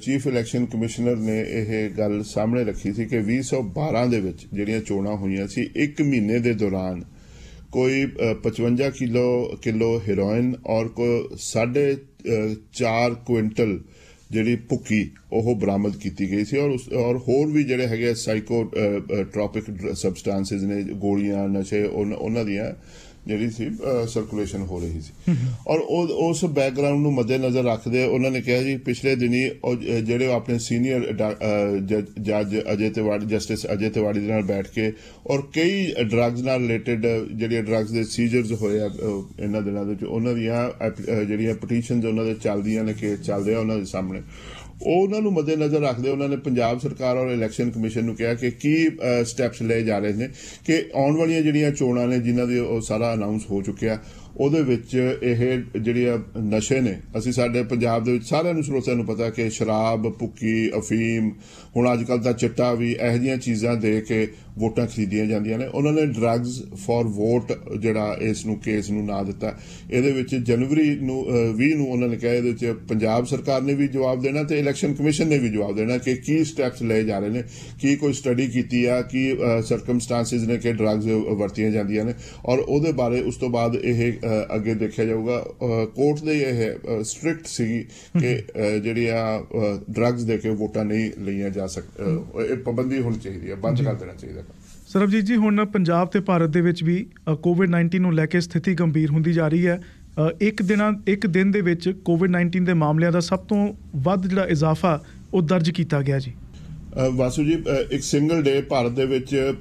ਚੀਫ ਇਲੈਕਸ਼ਨ ਕਮਿਸ਼ਨਰ ਨੇ ਇਹ ਗੱਲ ਸਾਹਮਣੇ ਰੱਖੀ ਸੀ ਕਿ 2012 ਦੇ ਵਿੱਚ ਜਿਹੜੀਆਂ ਚੋਣਾਂ ਹੋਈਆਂ ਸੀ, 1 ਮਹੀਨੇ ਦੇ ਦੌਰਾਨ ਕੋਈ 55 ਕਿਲੋ ਹੈਰੋਇਨ ਔਰ ਕੋਈ 4.5 ਕੁਇੰਟਲ ਜਿਹੜੀ ਭੁੱਕੀ ਉਹ ਬਰਾਮਦ ਕੀਤੀ ਗਈ ਸੀ। ਔਰ ਹੋਰ ਵੀ ਜਿਹੜੇ ਹੈਗੇ ਸਾਈਕੋਟ੍ਰੋਪਿਕ ਸਬਸਟੈਂਸਿਸ ਨੇ, ਗੋਲੀਆਂ, ਨਸ਼ੇ, ਉਹਨਾਂ ਦੀਆਂ ਜਿਹੜੀ ਸੀ ਸਰਕੂਲੇਸ਼ਨ ਹੋ ਰਹੀ ਸੀ। ਔਰ ਉਸ ਬੈਕਗਰਾਊਂਡ ਨੂੰ ਮੱਦੇਨਜ਼ਰ ਰੱਖਦੇ ਉਹਨਾਂ ਨੇ ਕਿਹਾ ਜੀ ਪਿਛਲੇ ਦਿਨੀ ਜਿਹੜੇ ਆਪਣੇ ਸੀਨੀਅਰ ਜੱਜ ਜਸਟਿਸ ਅਜੇ ਤਿਵਾੜੀ ਦੇ ਨਾਲ ਬੈਠ ਕੇ ਔਰ ਕਈ ਡਰੱਗਸ ਨਾਲ ਰਿਲੇਟਡ ਜਿਹੜੀਆਂ ਡਰੱਗਸ ਦੇ ਸੀਜ਼ਰਸ ਹੋਏ ਆ ਇਹਨਾਂ ਦਿਨਾਂ ਦੇ ਵਿੱਚ, ਉਹਨਾਂ ਦੀਆਂ ਜਿਹੜੀਆਂ ਪਟੀਸ਼ਨਸ ਉਹਨਾਂ ਦੇ ਚੱਲਦੀਆਂ ਨੇ, ਕੇਸ ਚੱਲਦੇ ਆ ਉਹਨਾਂ ਦੇ ਸਾਹਮਣੇ, ਉਹਨਾਂ ਨੂੰ ਮੱਦੇਨਜ਼ਰ ਰੱਖਦੇ ਉਹਨਾਂ ਨੇ ਪੰਜਾਬ ਸਰਕਾਰ ਔਰ ਇਲੈਕਸ਼ਨ ਕਮਿਸ਼ਨ ਨੂੰ ਕਿਹਾ ਕਿ ਕੀ ਸਟੈਪਸ ਲਏ ਜਾ ਰਹੇ ਨੇ ਕਿ ਆਉਣ ਵਾਲੀਆਂ ਜਿਹੜੀਆਂ ਚੋਣਾਂ ਨੇ ਜਿਨ੍ਹਾਂ ਦੇ ਉਹ ਸਾਰਾ ਅਨਾਉਂਸ ਹੋ ਚੁੱਕਿਆ, ਉਹਦੇ ਵਿੱਚ ਇਹ ਜਿਹੜੀਆਂ ਨਸ਼ੇ ਨੇ, ਅਸੀਂ ਸਾਡੇ ਪੰਜਾਬ ਦੇ ਵਿੱਚ ਸਾਰਿਆਂ ਨੂੰ ਸਰੋਤਿਆਂ ਨੂੰ ਪਤਾ ਕਿ ਸ਼ਰਾਬ, ਭੁੱਕੀ, ਅਫੀਮ, ਹੁਣ ਅੱਜ ਕੱਲ੍ਹ ਦਾ ਚਿੱਟਾ ਵੀ, ਇਹੋ ਜਿਹੀਆਂ ਚੀਜ਼ਾਂ ਦੇ ਕੇ ਵੋਟਾਂ ਖਰੀਦੀਆਂ ਜਾਂਦੀਆਂ ਨੇ। ਉਹਨਾਂ ਨੇ ਡਰੱਗਸ ਫਾਰ ਵੋਟ ਜਿਹੜਾ ਕੇਸ ਨੂੰ ਨਾਂ ਦਿੱਤਾ। ਇਹਦੇ ਵਿੱਚ ਜਨਵਰੀ 20 ਨੂੰ ਉਹਨਾਂ ਨੇ ਕਿਹਾ ਇਹਦੇ ਵਿੱਚ ਪੰਜਾਬ ਸਰਕਾਰ ਨੇ ਵੀ ਜਵਾਬ ਦੇਣਾ ਤੇ ਇਲੈਕਸ਼ਨ ਕਮਿਸ਼ਨ ਨੇ ਵੀ ਜਵਾਬ ਦੇਣਾ ਕਿ ਕੀ ਸਟੈਪਸ ਲਏ ਜਾ ਰਹੇ ਨੇ, ਕੀ ਕੋਈ ਸਟੱਡੀ ਕੀਤੀ ਆ, ਕੀ ਸਰਕਮਸਟੈਂਸਿਸ ਨੇ ਕਿ ਡਰੱਗਸ ਵਰਤੀਆਂ ਜਾਂਦੀਆਂ ਨੇ, ਔਰ ਉਹਦੇ ਬਾਰੇ ਉਸ ਤੋਂ ਬਾਅਦ ਇਹ ਅੱਗੇ ਦੇਖਿਆ ਜਾਊਗਾ। ਕੋਰਟ ਦੇ ਇਹ ਸਟ੍ਰਿਕਟ ਸੀ ਕਿ ਜਿਹੜੀਆਂ ਡਰੱਗਸ ਦੇ ਕੇ ਵੋਟਾਂ ਨਹੀਂ ਲਈਆਂ ਜਾ ਸਕਦੀਆਂ, ਇਹ ਪਾਬੰਦੀ ਹੋਣੀ ਚਾਹੀਦੀ ਹੈ, ਬੰਦ ਕਰ ਦੇਣਾ ਚਾਹੀਦਾ। ਸਰਬਜੀਤ ਜੀ, ਹੁਣ ਪੰਜਾਬ ਤੇ ਭਾਰਤ ਦੇ ਵਿੱਚ ਵੀ ਕੋਵਿਡ-19 ਨੂੰ ਲੈ ਕੇ ਸਥਿਤੀ ਗੰਭੀਰ ਹੁੰਦੀ ਜਾ ਰਹੀ ਹੈ। ਇੱਕ ਦਿਨ ਦੇ ਵਿੱਚ ਕੋਵਿਡ-19 ਦੇ ਮਾਮਲਿਆਂ ਦਾ ਸਭ ਤੋਂ ਵੱਧ ਜਿਹੜਾ ਇਜ਼ਾਫਾ ਉਹ ਦਰਜ ਕੀਤਾ ਗਿਆ ਜੀ। ਵਾਸੂ ਜੀ, ਇੱਕ ਸਿੰਗਲ ਡੇ ਭਾਰਤ ਦੇ ਵਿੱਚ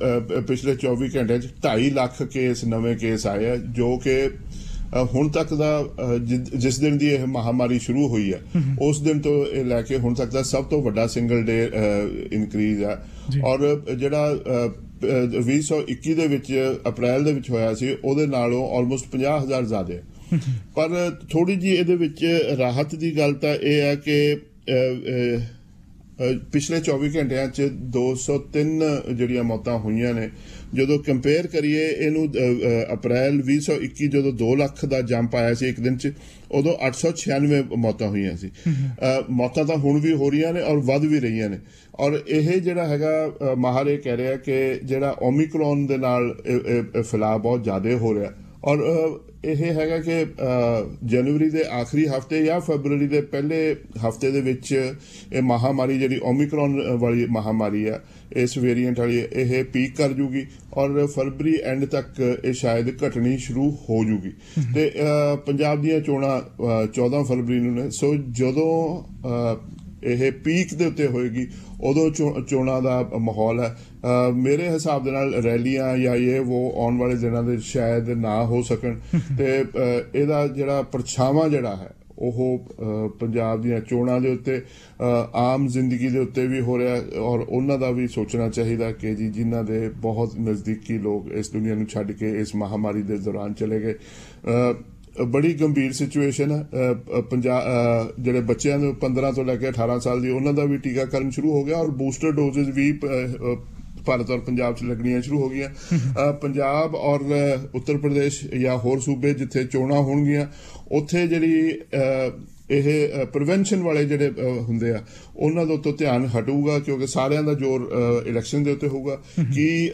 ਪਿਛਲੇ 24 ਘੰਟੇ 'ਚ 2.5 ਲੱਖ ਨਵੇਂ ਕੇਸ ਆਏ ਆ, ਜੋ ਕਿ ਹੁਣ ਤੱਕ ਦਾ ਜਿਸ ਦਿਨ ਦੀ ਇਹ ਮਹਾਮਾਰੀ ਸ਼ੁਰੂ ਹੋਈ ਹੈ ਉਸ ਦਿਨ ਤੋਂ ਇਹ ਲੈ ਕੇ ਹੁਣ ਤੱਕ ਦਾ ਸਭ ਤੋਂ ਵੱਡਾ ਸਿੰਗਲ ਡੇ ਇਨਕਰੀਜ਼ ਆ। ਔਰ ਜਿਹੜਾ 2021 ਦੇ ਵਿੱਚ ਅਪ੍ਰੈਲ ਦੇ ਵਿੱਚ ਹੋਇਆ ਸੀ ਉਹਦੇ ਨਾਲੋਂ ਆਲਮੋਸਟ 50,000 ਜ਼ਿਆਦਾ ਹੈ। ਪਰ ਥੋੜੀ ਜਿਹੀ ਇਹਦੇ ਵਿੱਚ ਰਾਹਤ ਦੀ ਗੱਲ ਤਾਂ ਇਹ ਹੈ ਕਿ ਪਿਛਲੇ 24 ਘੰਟਿਆਂ 'ਚ 203 ਜਿਹੜੀਆਂ ਮੌਤਾਂ ਹੋਈਆਂ ਨੇ। ਜਦੋਂ ਕੰਪੇਅਰ ਕਰੀਏ ਇਹਨੂੰ ਅਪ੍ਰੈਲ 2021 ਜਦੋਂ 2 ਲੱਖ ਦਾ ਜੰਪ ਆਇਆ ਸੀ ਇੱਕ ਦਿਨ 'ਚ, ਉਦੋਂ 896 ਮੌਤਾਂ ਹੋਈਆਂ ਸੀ। ਮੌਤਾਂ ਤਾਂ ਹੁਣ ਵੀ ਹੋ ਰਹੀਆਂ ਨੇ ਔਰ ਵੱਧ ਵੀ ਰਹੀਆਂ ਨੇ। ਔਰ ਇਹ ਜਿਹੜਾ ਹੈਗਾ ਮਾਹਰ ਇਹ ਕਹਿ ਰਿਹਾ ਕਿ ਜਿਹੜਾ ਓਮਿਕਰੋਨ ਦੇ ਨਾਲ ਫੈਲਾਅ ਬਹੁਤ ਜ਼ਿਆਦਾ ਹੋ ਰਿਹਾ, ਔਰ ਇਹ ਹੈਗਾ ਕਿ ਜਨਵਰੀ ਦੇ ਆਖਰੀ ਹਫ਼ਤੇ ਜਾਂ ਫਰਵਰੀ ਦੇ ਪਹਿਲੇ ਹਫ਼ਤੇ ਦੇ ਵਿੱਚ ਇਹ ਮਹਾਮਾਰੀ ਜਿਹੜੀ ਓਮਿਕਰੋਨ ਵਾਲੀ ਮਹਾਮਾਰੀ ਆ, ਇਸ ਵੇਰੀਐਂਟ ਵਾਲੀ, ਇਹ ਪੀਕ ਕਰ ਜੂਗੀ ਔਰ ਫਰਵਰੀ ਐਂਡ ਤੱਕ ਇਹ ਸ਼ਾਇਦ ਘਟਣੀ ਸ਼ੁਰੂ ਹੋ ਜੂਗੀ। ਤੇ ਪੰਜਾਬ ਦੀਆਂ ਚੋਣਾਂ 14 ਫਰਵਰੀ ਨੂੰ ਨੇ। ਸੋ ਜਦੋਂ ਇਹ ਪੀਕ ਦੇ ਉੱਤੇ ਹੋਏਗੀ ਉਦੋਂ ਚੋਣਾਂ ਦਾ ਮਾਹੌਲ ਹੈ। ਮੇਰੇ ਹਿਸਾਬ ਦੇ ਨਾਲ ਰੈਲੀਆਂ ਜਾਂ ਉਹ ਆਉਣ ਵਾਲੇ ਦਿਨਾਂ ਦੇ ਸ਼ਾਇਦ ਨਾ ਹੋ ਸਕਣ ਤੇ ਇਹਦਾ ਜਿਹੜਾ ਪਰਛਾਵਾਂ ਜਿਹੜਾ ਹੈ ਉਹ ਪੰਜਾਬ ਦੀਆਂ ਚੋਣਾਂ ਦੇ ਉੱਤੇ, ਆਮ ਜ਼ਿੰਦਗੀ ਦੇ ਉੱਤੇ ਵੀ ਹੋ ਰਿਹਾ। ਔਰ ਉਹਨਾਂ ਦਾ ਵੀ ਸੋਚਣਾ ਚਾਹੀਦਾ ਕਿ ਜੀ ਜਿਨ੍ਹਾਂ ਦੇ ਬਹੁਤ ਨਜ਼ਦੀਕੀ ਲੋਕ ਇਸ ਦੁਨੀਆ ਨੂੰ ਛੱਡ ਕੇ ਇਸ ਮਹਾਮਾਰੀ ਦੇ ਦੌਰਾਨ ਚਲੇ ਗਏ, ਬੜੀ ਗੰਭੀਰ ਸਿਚੁਏਸ਼ਨ ਹੈ। ਜਿਹੜੇ ਬੱਚਿਆਂ ਦੇ 15 ਤੋਂ ਲੈ ਕੇ 18 ਸਾਲ ਦੀ, ਉਹਨਾਂ ਦਾ ਵੀ ਟੀਕਾਕਰਨ ਸ਼ੁਰੂ ਹੋ ਗਿਆ ਔਰ ਬੂਸਟਰ ਡੋਜ਼ਜ਼ ਵੀ ਭਾਰਤ ਔਰ ਪੰਜਾਬ 'ਚ ਲੱਗਣੀਆਂ ਸ਼ੁਰੂ ਹੋ ਗਈਆਂ। ਪੰਜਾਬ ਔਰ ਉੱਤਰ ਪ੍ਰਦੇਸ਼ ਜਾਂ ਹੋਰ ਸੂਬੇ ਜਿੱਥੇ ਚੋਣਾਂ ਹੋਣਗੀਆਂ ਉੱਥੇ ਜਿਹੜੀ ਇਹ ਪ੍ਰੀਵੈਂਸ਼ਨ ਵਾਲੇ ਜਿਹੜੇ ਹੁੰਦੇ ਆ ਉਹਨਾਂ ਦੇ ਉੱਤੇ ਧਿਆਨ ਹਟੂਗਾ, ਕਿਉਂਕਿ ਸਾਰਿਆਂ ਦਾ ਜ਼ੋਰ ਇਲੈਕਸ਼ਨ ਦੇ ਉੱਤੇ ਹੋਊਗਾ ਕਿ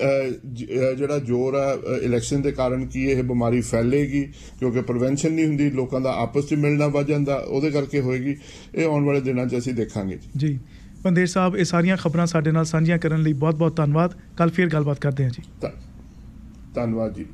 ਜਿਹੜਾ ਜ਼ੋਰ ਆ ਇਲੈਕਸ਼ਨ ਦੇ ਕਾਰਨ ਕੀ ਇਹ ਬਿਮਾਰੀ ਫੈਲੇਗੀ, ਕਿਉਂਕਿ ਪ੍ਰੀਵੈਂਸ਼ਨ ਨਹੀਂ ਹੁੰਦੀ, ਲੋਕਾਂ ਦਾ ਆਪਸ 'ਚ ਮਿਲਣਾ ਵੱਧ ਜਾਂਦਾ, ਉਹਦੇ ਕਰਕੇ ਹੋਏਗੀ। ਇਹ ਆਉਣ ਵਾਲੇ ਦਿਨਾਂ 'ਚ ਅਸੀਂ ਦੇਖਾਂਗੇ ਜੀ। ਬੰਦੇਰ ਸਾਹਿਬ, ਇਹ ਸਾਰੀਆਂ ਖਬਰਾਂ ਸਾਡੇ ਨਾਲ ਸਾਂਝੀਆਂ ਕਰਨ ਲਈ ਬਹੁਤ ਬਹੁਤ ਧੰਨਵਾਦ। ਕੱਲ ਫਿਰ ਗੱਲਬਾਤ ਕਰਦੇ ਹਾਂ ਜੀ। ਧੰਨਵਾਦ ਜੀ।